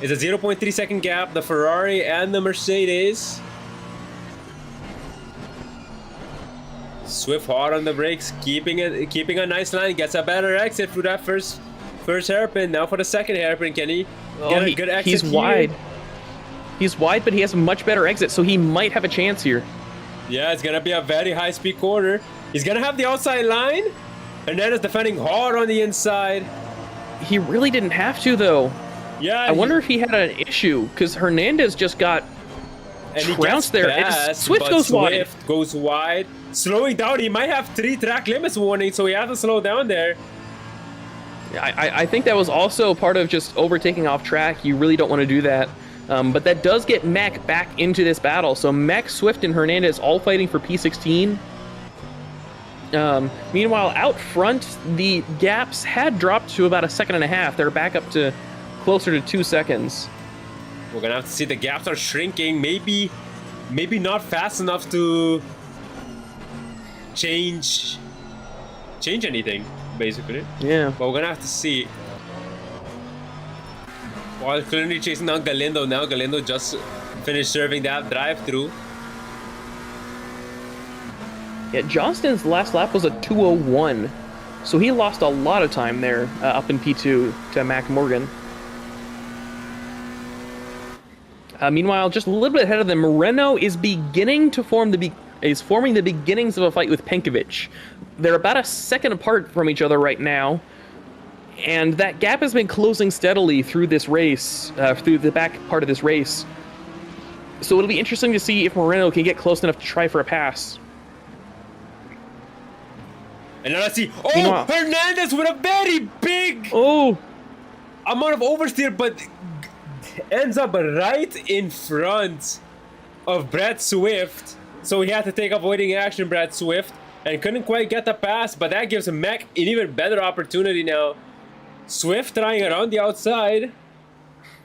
It's a 0.3 second gap, the Ferrari and the Mercedes. Swift hard on the brakes, keeping a nice line, gets a better exit through that first hairpin. Now for the second hairpin, can he get a good exit He's here? wide. He's wide, but he has a much better exit, so he might have a chance here. Yeah, it's gonna be a very high-speed corner. He's gonna have the outside line, and then is defending hard on the inside. He really didn't have to, though. Yeah, I wonder if he had an issue, because Hernandez just got and he trounced gets there. past, Swift but goes wide. Swift goes wide, slowing down. He might have 3 track limits warning, so he has to slow down there. I think that was also part of just overtaking off track. You really don't want to do that. But that does get Mac back into this battle. So Mac, Swift, and Hernandez all fighting for P16. Meanwhile, out front, the gaps had dropped to about 1.5 seconds. They're back up to closer to 2 seconds. We're gonna have to see the gaps are shrinking. Maybe not fast enough to change anything, basically. Yeah. But we're gonna have to see. While currently chasing down Galindo now. Galindo just finished serving that drive-through. Yeah, Johnston's last lap was a 2:01, so he lost a lot of time there up in P2 to Mac Morgan. Meanwhile, just a little bit ahead of them, Moreno is beginning to forming the beginnings of a fight with Penkovic. They're about 1 second apart from each other right now, and that gap has been closing steadily through this race, through the back part of this race. So it'll be interesting to see if Moreno can get close enough to try for a pass. And now let's see. Oh, Meanwhile- Hernandez with a very big Oh! amount of oversteer, but ends up right in front of Brad Swift. So he had to take avoiding action, Brad Swift, and couldn't quite get the pass, but that gives Mac an even better opportunity now. Swift trying around the outside,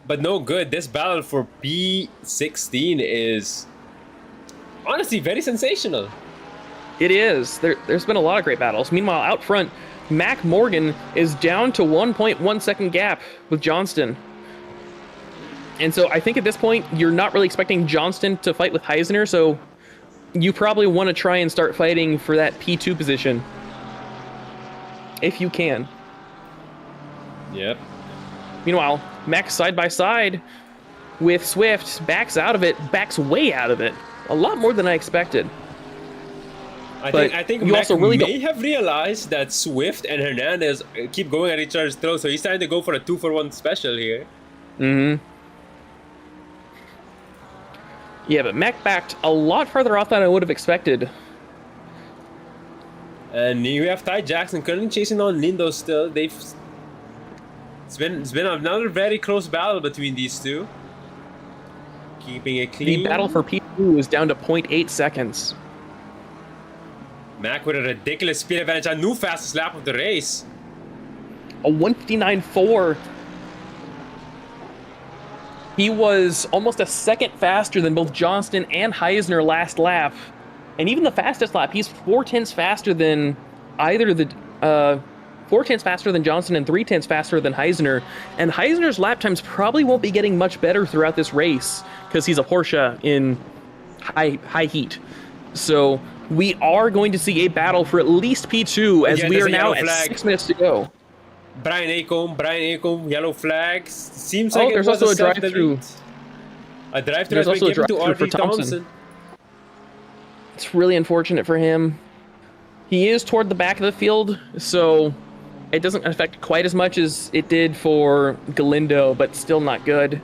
but no good. This battle for P16 is honestly very sensational. It is. There's been a lot of great battles. Meanwhile, out front, Mac Morgan is down to 1.1 second gap with Johnston. And so I think at this point, you're not really expecting Johnston to fight with Heisner, so you probably want to try and start fighting for that P2 position. If you can. Yep. Meanwhile, Mac side by side with Swift, backs out of it, backs way out of it. A lot more than I expected. I think you Mac also really may have realized that Swift and Hernandez keep going at each other's throats, so he's trying to go for a 2-for-1 special here. Mm-hmm. Yeah, but Mac backed a lot farther off than I would have expected. And you have Ty Jackson currently chasing on Lindo still. It's been another very close battle between these two. Keeping it clean. The battle for P2 is down to 0.8 seconds. Mac with a ridiculous speed advantage, a new fastest lap of the race. A 159.4. He was almost a second faster than both Johnston and Heisner last lap. And even the fastest lap, he's 4/10 faster than either the 4/10 faster than Johnston and 3/10 faster than Heisner. And Heisner's lap times probably won't be getting much better throughout this race because he's a Porsche in high heat. So we are going to see a battle for at least P2 as we are now at 6 minutes to go. Brian Acombe, yellow flags. Seems like there's also a drive-through. A drive-through There's has been also a given to drive-through RD for Thompson. It's really unfortunate for him. He is toward the back of the field, so it doesn't affect quite as much as it did for Galindo, but still not good.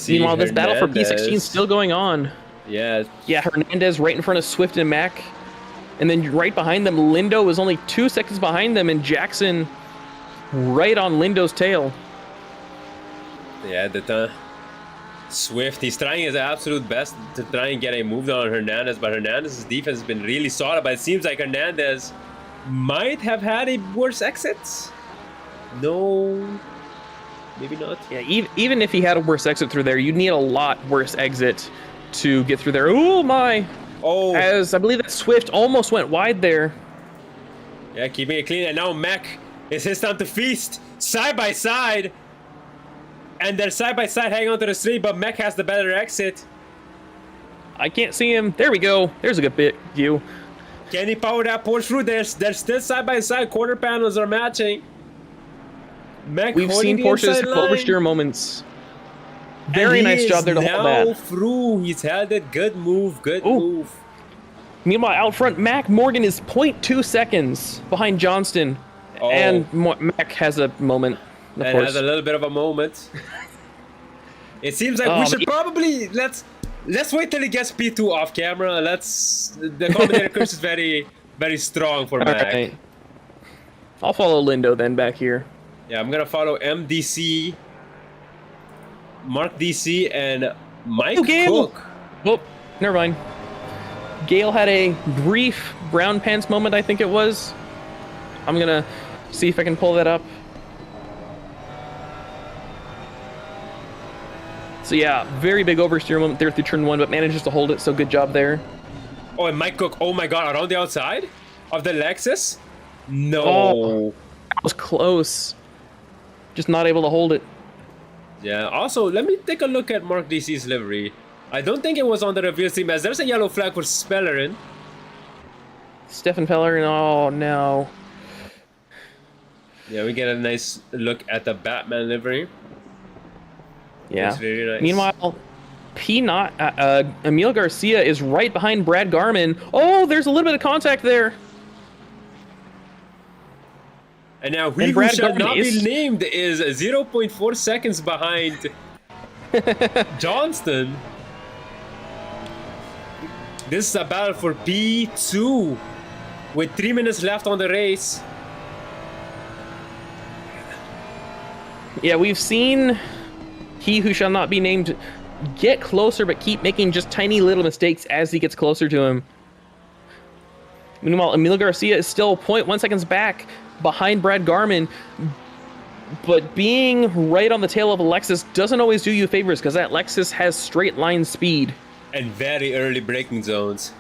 Meanwhile, this battle for P16 is still going on. Yeah. Yeah, Hernandez right in front of Swift and Mack. And then right behind them, Lindo is only 2 seconds behind them, and Jackson right on Lindo's tail. Yeah, Swift, he's trying his absolute best to try and get a move on Hernandez, but Hernandez's defense has been really solid. But it seems like Hernandez might have had a worse exit. No, maybe not. Yeah, even if he had a worse exit through there, you'd need a lot worse exit to get through there. Oh my! Oh, as I believe that Swift almost went wide there. Yeah, keeping it clean, and now Mac, it's his time to feast side by side. And they're side by side hanging onto the street, but Mech has the better exit. I can't see him. There we go. There's a good bit view. Can he power that Porsche through? They're still side by side. Quarter panels are matching. Mech We've seen Porsche's oversteer moments. Very nice job there to hold that. Now through. He's held it. Good move. Good move. Meanwhile, out front, Mac Morgan is 0.2 seconds behind Johnston. Oh. And Mac has a moment. And has a little bit of a moment. It seems like we should probably let's wait till he gets P2 off camera. The commentator curse is very, very strong for Mac. Right. I'll follow Lindo then back here. Yeah, I'm gonna follow MDC, Mark DC, and Mike Cook. Oh, never mind. Gale had a brief brown pants moment, I think it was. I'm gonna see if I can pull that up. So yeah, very big oversteer moment there through turn 1, but manages to hold it, so good job there. Oh, and Mike Cook, oh my god, around the outside of the Lexus? No. Oh, that was close. Just not able to hold it. Yeah, also, let me take a look at Mark DC's livery. I don't think it was on the reveal team, as there's a yellow flag for Spellerin. Stefan Pellerin, oh no. Yeah, we get a nice look at the Batman livery. Yeah. It's very nice. Meanwhile, Emil Garcia is right behind Brad Garman. Oh, there's a little bit of contact there. And now he who shall not be named is 0.4 seconds behind Johnston. This is a battle for P2 with 3 minutes left on the race. Yeah, we've seen he who shall not be named get closer, but keep making just tiny little mistakes as he gets closer to him. Meanwhile, Emilio Garcia is still 0.1 seconds back behind Brad Garman, but being right on the tail of a Lexus doesn't always do you favors because that Lexus has straight line speed. And very early braking zones.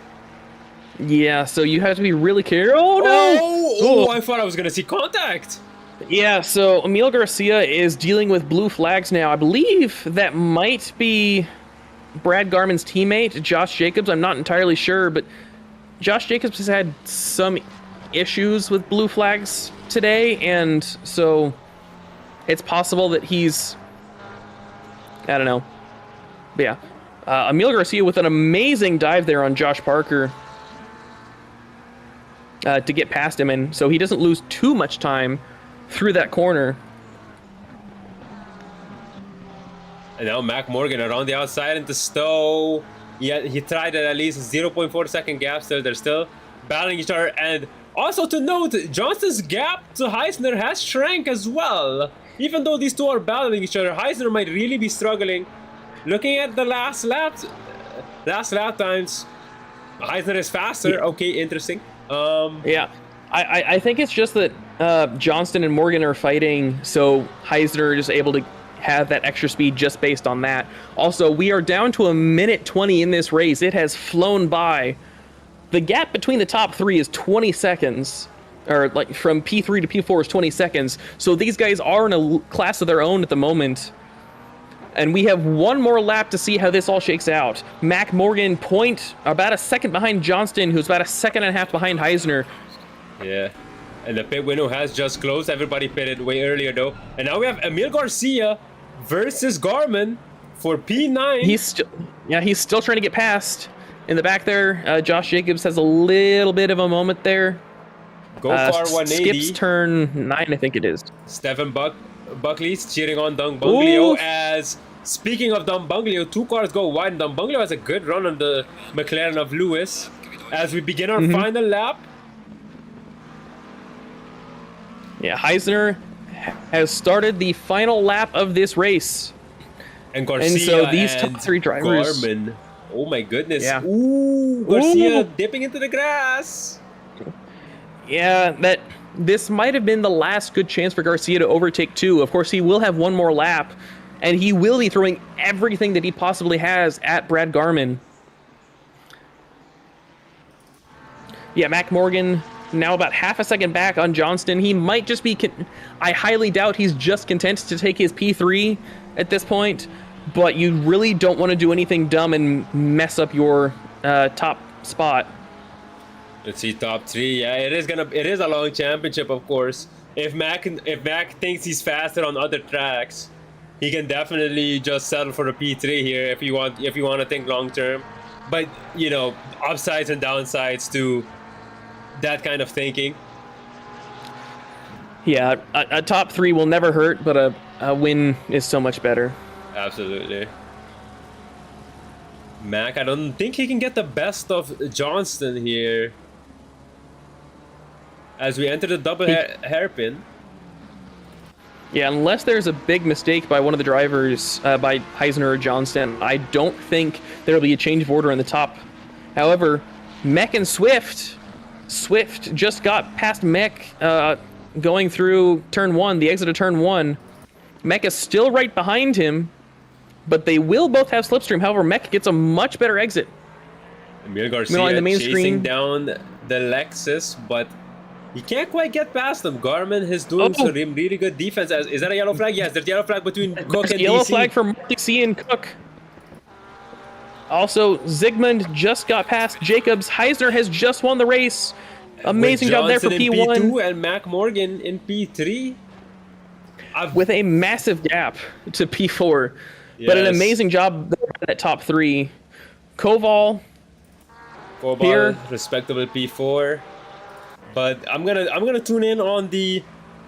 Yeah, so you have to be really careful. Oh, no! Oh, I thought I was going to see contact. Yeah, so Emil Garcia is dealing with blue flags now. I believe that might be Brad Garman's teammate, Josh Jacobs. I'm not entirely sure, but Josh Jacobs has had some issues with blue flags today, and so it's possible that he's... I don't know. But yeah, Emil Garcia with an amazing dive there on Josh Parker to get past him, and so he doesn't lose too much time through that corner. And now Mac Morgan around the outside into Stowe. He tried at least 0.4 second gap still. They're still battling each other. And also to note, Johnston's gap to Heisner has shrank as well. Even though these two are battling each other, Heisner might really be struggling. Looking at the last lap times, Heisner is faster. Okay, interesting. Yeah, I think it's just that Johnston and Morgan are fighting, so Heisner is able to have that extra speed just based on that. Also, we are down to 1:20 in this race. It has flown by. The gap between the top three is 20 seconds, or like from P3 to P4 is 20 seconds. So these guys are in a class of their own at the moment. And we have one more lap to see how this all shakes out. Mac Morgan about a second behind Johnston, who's about a second and a half behind Heisner. Yeah. And the pit window has just closed. Everybody pitted way earlier though. And now we have Emil Garcia versus Garmin for P9. He's still trying to get past. In the back there, Josh Jacobs has a little bit of a moment there. Go far 180. Skips turn 9, I think it is. Stefan Buckley's cheering on Dong Bunglio. As speaking of Dom Bunglio, 2 cars go wide, and Dom Bunglio has a good run on the McLaren of Lewis. As we begin our final lap. Yeah, Heisner has started the final lap of this race. And Garcia and so these top 3 drivers. Garmin. Oh my goodness. Yeah. Ooh, Garcia dipping into the grass. Yeah, this might have been the last good chance for Garcia to overtake 2. Of course, he will have one more lap, and he will be throwing everything that he possibly has at Brad Garmin. Yeah, Mac Morgan now about half a second back on Johnston. He might just be... I highly doubt he's just content to take his P3 at this point, but you really don't want to do anything dumb and mess up your top spot. Let's see, top 3. Yeah, it is a long championship, of course. If Mac thinks he's faster on other tracks, he can definitely just settle for a P3 here if you want to think long term. But you know, upsides and downsides to that kind of thinking. Yeah, a top 3 will never hurt, but a win is so much better. Absolutely. Mac, I don't think he can get the best of Johnston here. As we enter the double hairpin. Yeah, unless there's a big mistake by one of the drivers, by Heisner or Johnston, I don't think there'll be a change of order in the top. However, Mech and Swift just got past Mech going through turn 1, the exit of turn 1. Mech is still right behind him, but they will both have slipstream. However, Mech gets a much better exit. Emil Garcia the main chasing screen down the Lexus, but he can't quite get past them. Garmin is doing some really good defense. Is that a yellow flag? Yes, there's a yellow flag between Cook and yellow DC. flag for DC and Cook. Also, Zygmunt just got past Jacobs. Heisner has just won the race. Amazing job there for P1. P2 and Mac Morgan in P3. With a massive gap to P4. Yes. But an amazing job at top 3. Koval here, respectable P4. But I'm gonna tune in on the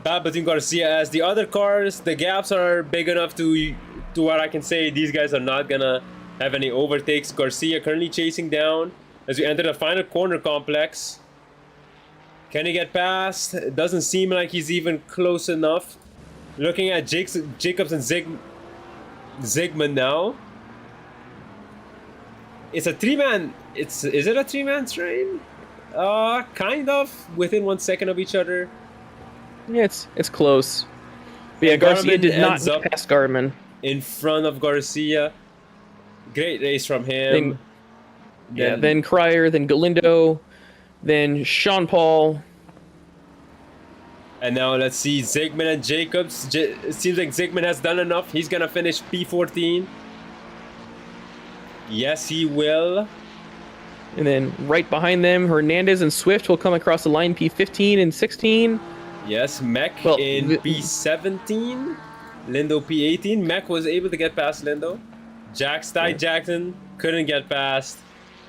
battle between Garcia, as the other cars, the gaps are big enough to what I can say these guys are not gonna have any overtakes. Garcia currently chasing down as we enter the final corner complex. Can he get past? It doesn't seem like he's even close enough. Looking at Jacobs and Zygmunt now. It's a 3-man. Is it a 3-man train? Kind of within 1 second of each other. Yeah, it's close. But yeah, Garcia did not pass Garmin. In front of Garcia. Great race from him. Then Cryer, then Galindo, then Sean Paul. And now let's see Zygmunt and Jacobs. It seems like Zygmunt has done enough. He's gonna finish P14. Yes, he will. And then right behind them, Hernandez and Swift will come across the line P15 and 16. Yes, Mech in P17. Lindo P18. Mech was able to get past Lindo. Jackson couldn't get past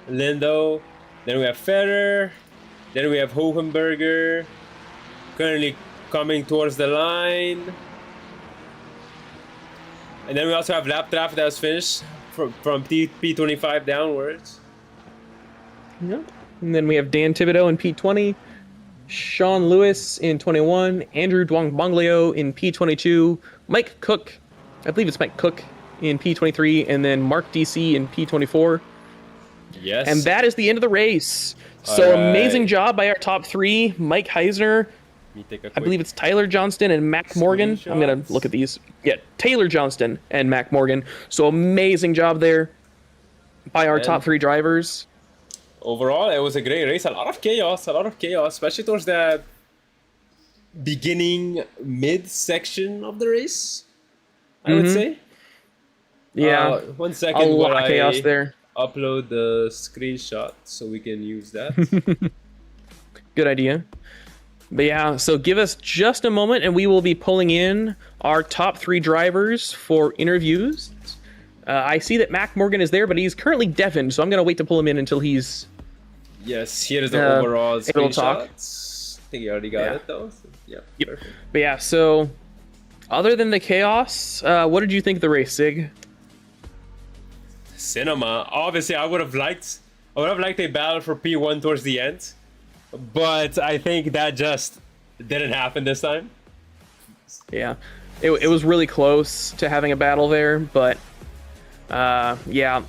Lindo. Then we have Ferrer. Then we have Hohenberger. Currently coming towards the line. And then we also have lap traffic that was finished from P25 downwards. Yep. And then we have Dan Thibodeau in P20, Sean Lewis in 21, Andrew Duong-Bonglio in P22, Mike Cook, I believe it's Mike Cook in P23, and then Mark DC in P24. Yes. And that is the end of the race. So amazing job by our top three, Mike Heisner, I believe it's Tyler Johnston and Mac Morgan. I'm going to look at these. Yeah, Taylor Johnston and Mac Morgan. So amazing job there by our top three drivers. Overall, it was a great race. A lot of chaos, especially towards the beginning, mid-section of the race, I would say. Yeah. 1 second a lot of chaos there. Upload the screenshot so we can use that. Good idea. But yeah, so give us just a moment and we will be pulling in our top three drivers for interviews. I see that Mac Morgan is there, but he's currently deafened, so I'm going to wait to pull him in until he's... Yes, here is the overall able to talk. screenshots. I think you already got it though. So, yeah, Yep. perfect. But yeah, so other than the chaos, what did you think of the race, Sig? Cinema. Obviously, I would have liked a battle for P1 towards the end, but I think that just didn't happen this time. Yeah, it was really close to having a battle there, but yeah.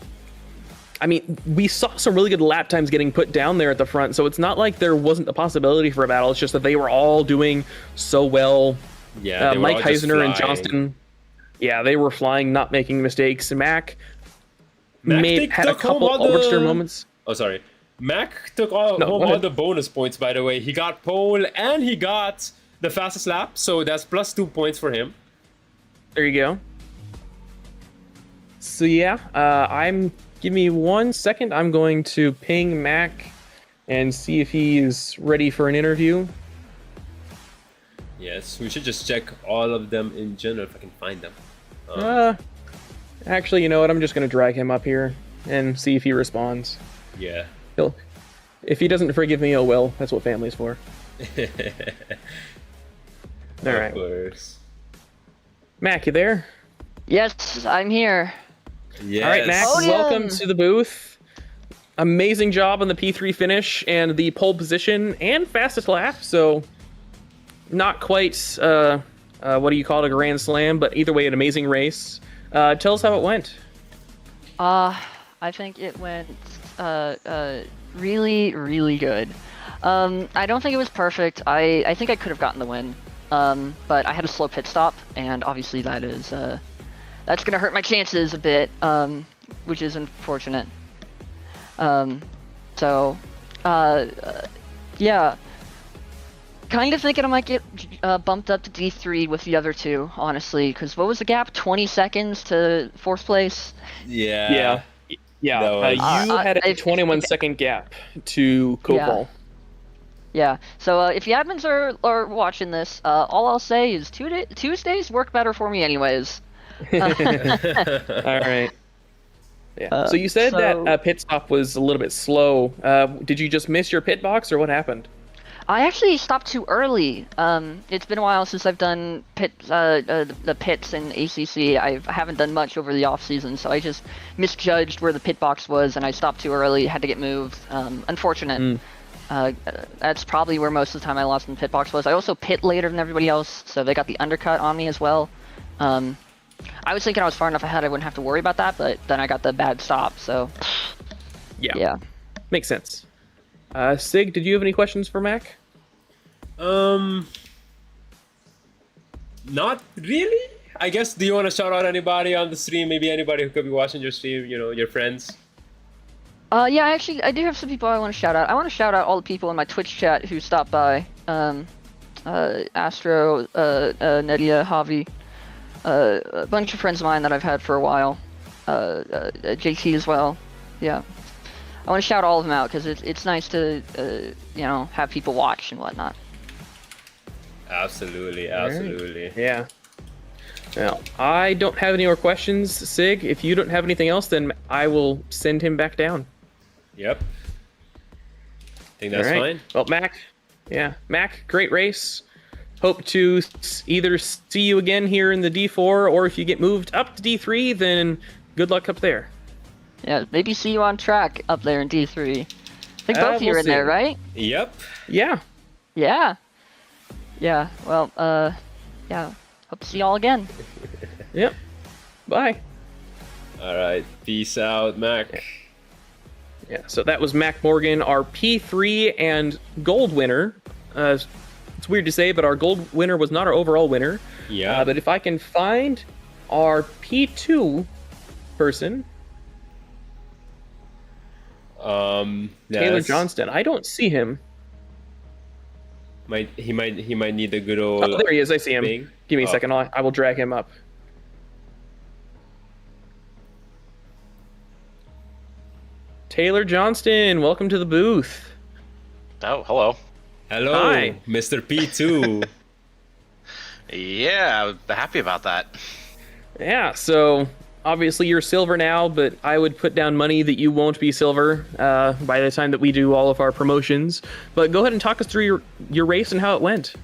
I mean, we saw some really good lap times getting put down there at the front, so it's not like there wasn't the possibility for a battle. It's just that they were all doing so well. Yeah, Mike Heisner and Johnston, yeah, they were flying, not making mistakes. Mac had a couple oversteer moments. Oh, sorry. Mac took home all the bonus points, by the way. He got pole and he got the fastest lap, so that's plus 2 points for him. There you go. So yeah, give me 1 second. I'm going to ping Mac and see if he's ready for an interview. Yes, we should just check all of them in general if I can find them. Actually, you know what? I'm just going to drag him up here and see if he responds. Yeah. If he doesn't forgive me, oh well. That's what family's for. All right. Of course. Mac, you there? Yes, I'm here. Yes. All right, Mac, welcome to the booth. Amazing job on the P3 finish and the pole position and fastest lap. So not quite, what do you call it, a grand slam, but either way, an amazing race. Tell us how it went. I think it went really, really good. I don't think it was perfect. I think I could have gotten the win, but I had a slow pit stop, and obviously that is that's gonna hurt my chances a bit, which is unfortunate. Yeah. Kind of thinking I might get bumped up to D3 with the other two, honestly, because what was the gap? 20 seconds to fourth place? Yeah. Yeah. No, You had a 21-second gap to Copal. Yeah. So if the admins are watching this, all I'll say is Tuesdays work better for me anyways. All right. Yeah. So you said that pit stop was a little bit slow. Did you just miss your pit box, or what happened? I actually stopped too early. It's been a while since I've done the pits in ACC. I haven't done much over the off season, so I just misjudged where the pit box was, and I stopped too early. Had to get moved. Unfortunate. That's probably where most of the time I lost in the pit box was. I also pit later than everybody else, so they got the undercut on me as well. I was thinking I was far enough ahead I wouldn't have to worry about that, but then I got the bad stop. So yeah. Makes sense. Sig, did you have any questions for Mac? Not really. I guess, do you want to shout out anybody on the stream? Maybe anybody who could be watching your stream, your friends? Yeah, actually, I do have some people I want to shout out. I want to shout out all the people in my Twitch chat who stopped by. Astro, Nedia, Javi, a bunch of friends of mine that I've had for a while. JT as well. Yeah. I want to shout all of them out because it's nice to, have people watch and whatnot. Absolutely. Yeah. Well, I don't have any more questions, Sig. If you don't have anything else, then I will send him back down. Yep. I think that's fine. Well, Mac, great race. hope to either see you again here in the D4, or if you get moved up to D3, then good luck up there. Yeah, maybe see you on track up there in D3. I think both of you are in there, right? Yep. Yeah. Yeah. Yeah. Well, yeah. Hope to see y'all again. Yep. Bye. All right. Peace out, Mac. Yeah, so that was Mac Morgan, our P3 and gold winner. It's weird to say, but our gold winner was not our overall winner. Yeah. But if I can find our P2 person, Taylor Johnston, I don't see him. He might need a good old. Oh, there he is. I see him. thing. Give me a second. I will drag him up. Taylor Johnston, welcome to the booth. Oh, hello. Hello, Hi. Mr. P2. Yeah, I'm happy about that. Yeah, so obviously you're silver now, but I would put down money that you won't be silver by the time that we do all of our promotions. But go ahead and talk us through your race and how it went.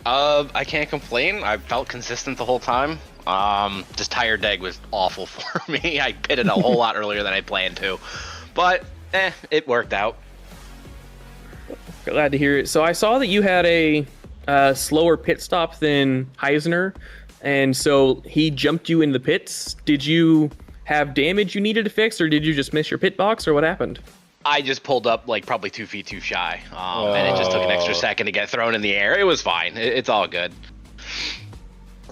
I can't complain. I felt consistent the whole time. Just tire deg was awful for me. I pitted a whole lot earlier than I planned to, but it worked out. Glad to hear it. So I saw that you had a slower pit stop than Heisner, and so he jumped you in the pits. Did you have damage you needed to fix, or did you just miss your pit box, or what happened? I just pulled up like probably 2 feet too shy, and it just took an extra second to get thrown in the air. It was fine. It's all good.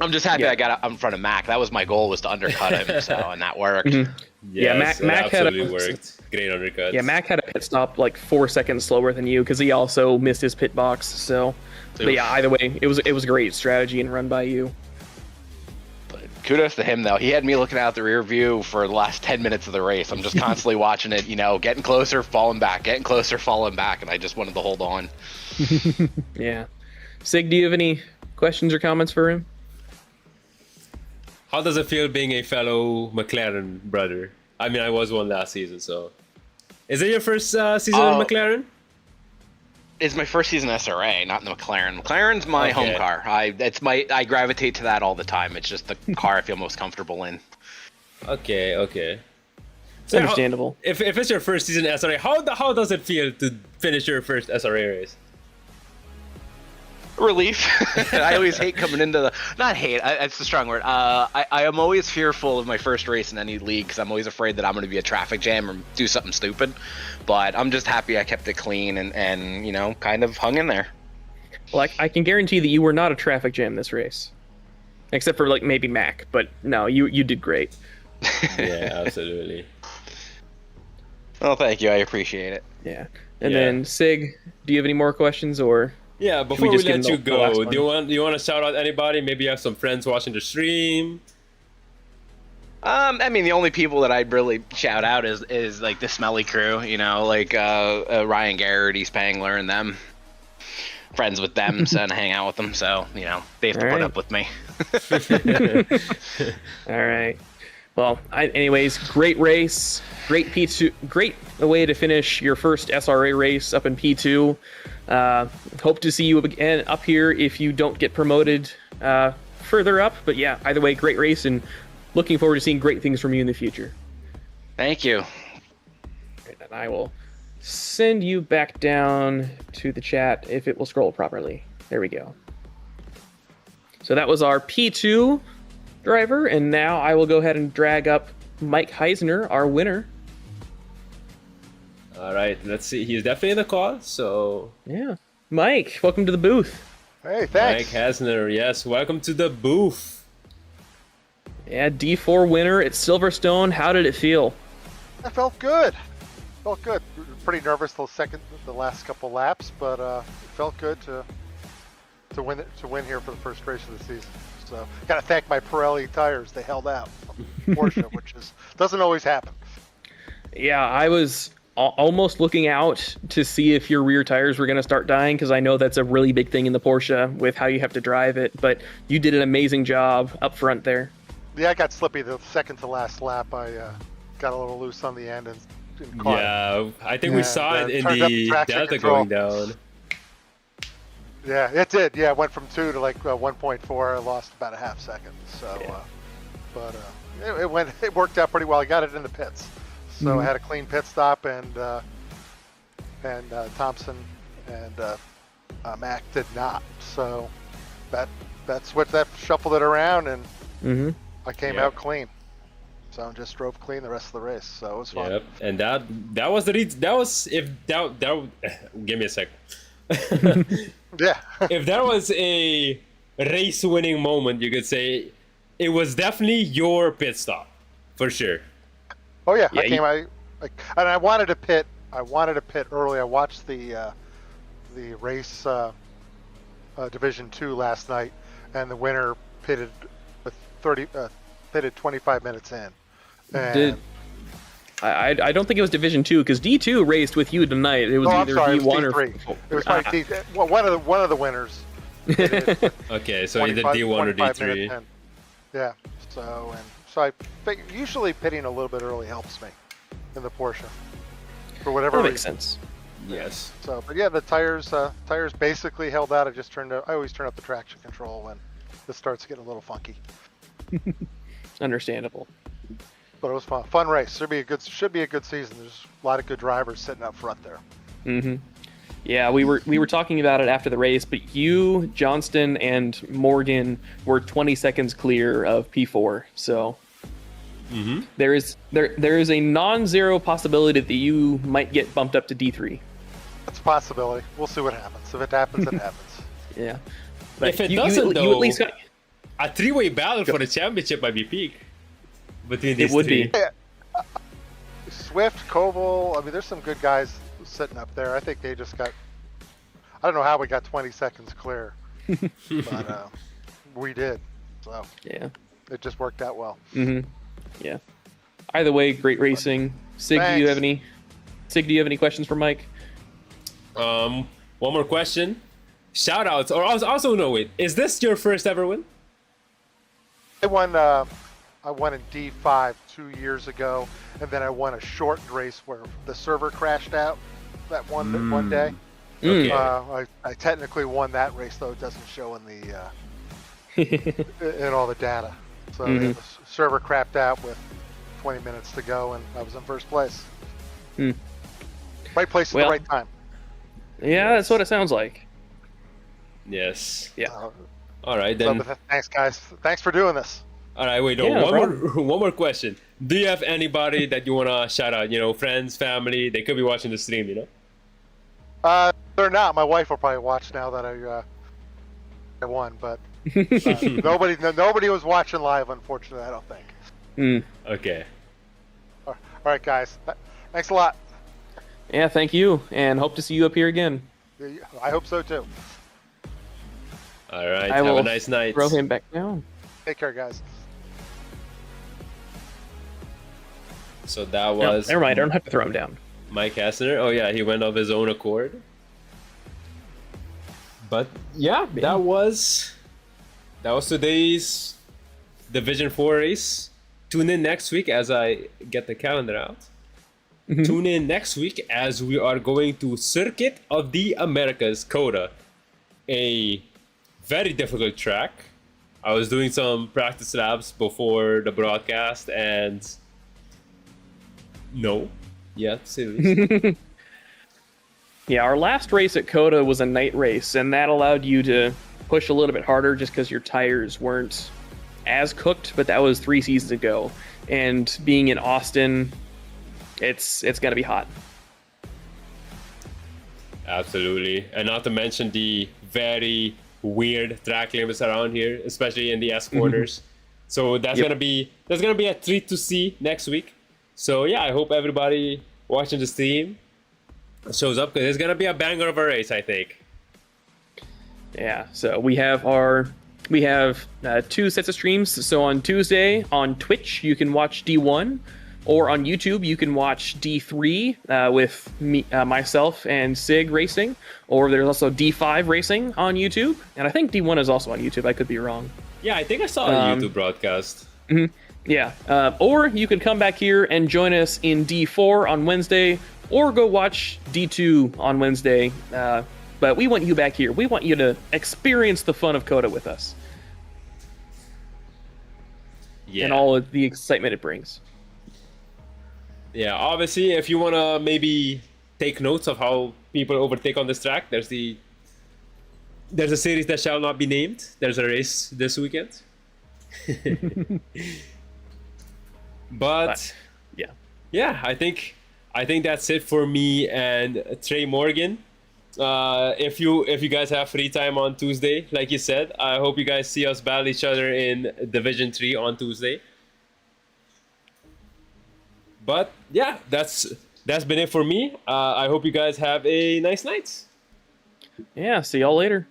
I'm just happy I got up in front of Mac. That was my goal, was to undercut him, and that worked. Yes, Mac had worked. Great undercut. Yeah, Mac had a pit stop like 4 seconds slower than you because he also missed his pit box. So, but yeah, either way, it was a great strategy and run by you. But kudos to him, though. He had me looking out the rear view for the last 10 minutes of the race. I'm just constantly watching it, getting closer, falling back, getting closer, falling back, and I just wanted to hold on. Yeah. Sig, do you have any questions or comments for him? How does it feel being a fellow McLaren brother? I mean, I was one last season, so. Is it your first season in McLaren? It's my first season SRA, not in the McLaren. McLaren's my home car. I gravitate to that all the time. It's just the car I feel most comfortable in. Okay. It's understandable. If it's your first season SRA, how does it feel to finish your first SRA race? Relief. I always hate coming into the... Not hate, that's the strong word. I am always fearful of my first race in any league because I'm always afraid that I'm going to be a traffic jam or do something stupid. But I'm just happy I kept it clean and kind of hung in there. Well, I can guarantee that you were not a traffic jam this race. Except for, like, maybe Mac. But no, you did great. Yeah, absolutely. Well, thank you. I appreciate it. Yeah. And then, Sig, do you have any more questions, or... Yeah, before we let you go, do you want to shout out anybody? Maybe you have some friends watching the stream. I mean, the only people that I'd really shout out is like the Smelly crew, like Ryan Garrett, East Pangler, and them. Friends with them, and hang out with them, so they have to put up with me. All right. Well, anyways, great race, great P2, great way to finish your first SRA race up in P2. Hope to see you again up here if you don't get promoted further up. But yeah, either way, great race, and looking forward to seeing great things from you in the future. Thank you. And I will send you back down to the chat if it will scroll properly. There we go. So that was our P2 driver, and now I will go ahead and drag up Mike Heisner, our winner. All right, let's see. He's definitely in the call, so... Yeah. Mike, welcome to the booth. Hey, thanks. Mike Heisner, yes, welcome to the booth. Yeah, D4 winner at Silverstone. How did it feel? I felt good. Pretty nervous the last couple laps, but it felt good to win here for the first race of the season. So, got to thank my Pirelli tires. They held out from Porsche, which doesn't always happen. Yeah, I was almost looking out to see if your rear tires were going to start dying, because I know that's a really big thing in the Porsche with how you have to drive it, but you did an amazing job up front there. Yeah, I got slippy the second to last lap. I got a little loose on the end and caught it. I think we saw it in the Delta going down. Yeah, it did. Yeah, it went from 2 to like 1.4. I lost about a half second. So, but it worked out pretty well. I got it in the pits, so I had a clean pit stop, and Thompson and Mac did not. So that shuffled it around, and I came out clean. So I just drove clean the rest of the race. So it was fun. Yep, and that was the that was if that give me a sec. Yeah. If that was a race-winning moment, you could say it was definitely your pit stop, for sure. Oh yeah, I came and I wanted to pit. I wanted to pit early. I watched the race Division 2 last night, and the winner pitted with 25 minutes in. And I don't think it was Division 2 because D2 raced with you tonight. It was either D1 or D3. It was probably one of the winners. Okay, so either D1 or D3. Yeah. So I usually pitting a little bit early helps me in the Porsche for whatever that reason. makes sense. Yes. So, but yeah, the tires basically held out. I always turn up the traction control when this starts getting a little funky. Understandable. But it was fun. Fun race. Should be a good season. There's a lot of good drivers sitting up front there. Yeah, we were talking about it after the race, but you, Johnston, and Morgan were 20 seconds clear of P4. So there is a non-zero possibility that you might get bumped up to D3. That's a possibility. We'll see what happens. If it happens, it happens. Yeah. But if it doesn't, though, at least got... a three-way battle for the championship might be peak between these it would three. be. Yeah. Swift, Koval. I mean, there's some good guys sitting up there. I think they just got. I don't know how we got 20 seconds clear, but we did. So yeah, it just worked out well. Yeah. Either way, great racing. Sig, do you have any questions for Mike? One more question. Shout outs, or also no, wait. Is this your first ever win? I won in D5 2 years ago, and then I won a short race where the server crashed out that one day. Okay. I technically won that race, though it doesn't show in the in all the data. So the server crapped out with 20 minutes to go, and I was in first place. Right place at the right time. Yeah, that's what it sounds like. Yes. Yeah. All right then. Thanks, guys. Thanks for doing this. All right, wait. No, one more question. Do you have anybody that you wanna shout out? You know, friends, family. They could be watching the stream. You know. They're not. My wife will probably watch now that I won, but nobody was watching live, unfortunately. I don't think. Okay. All right, guys. Thanks a lot. Yeah, thank you, and hope to see you up here again. I hope so too. All right. I have will a nice night. Throw him back down. Take care, guys. So that was. Never mind. I don't have to throw him down. Mike Hassner. Oh yeah, he went of his own accord. But yeah, that was today's Division 4 race. Tune in next week as I get the calendar out. Tune in next week as we are going to Circuit of the Americas, COTA. A very difficult track. I was doing some practice laps before the broadcast and seriously. Yeah, our last race at COTA was a night race, and that allowed you to push a little bit harder just because your tires weren't as cooked, but that was 3 seasons ago. And being in Austin, it's going to be hot. Absolutely. And not to mention the very weird track limits around here, especially in the S corners. So that's gonna be a treat to see next week. So yeah, I hope everybody watching the stream shows up because it's gonna be a banger of a race, I think. Yeah, so we have 2 sets of streams. So on Tuesday on Twitch you can watch D1, or on YouTube you can watch D3 with me, myself and Sig racing, or there's also D5 racing on YouTube, and I think D1 is also on YouTube. I could be wrong. Yeah, I think I saw a YouTube broadcast. Yeah, or you can come back here and join us in D4 on Wednesday, or go watch D2 on Wednesday. but we want you back here. We want you to experience the fun of COTA with us. Yeah. And all of the excitement it brings. Yeah, obviously, if you want to maybe take notes of how people overtake on this track, there's a series that shall not be named. There's a race this weekend. But yeah, I think that's it for me and Trey Morgan. If you guys have free time on Tuesday, like you said, I hope you guys see us battle each other in Division 3 on Tuesday. But yeah, that's been it for me. I hope you guys have a nice night. Yeah, see y'all later.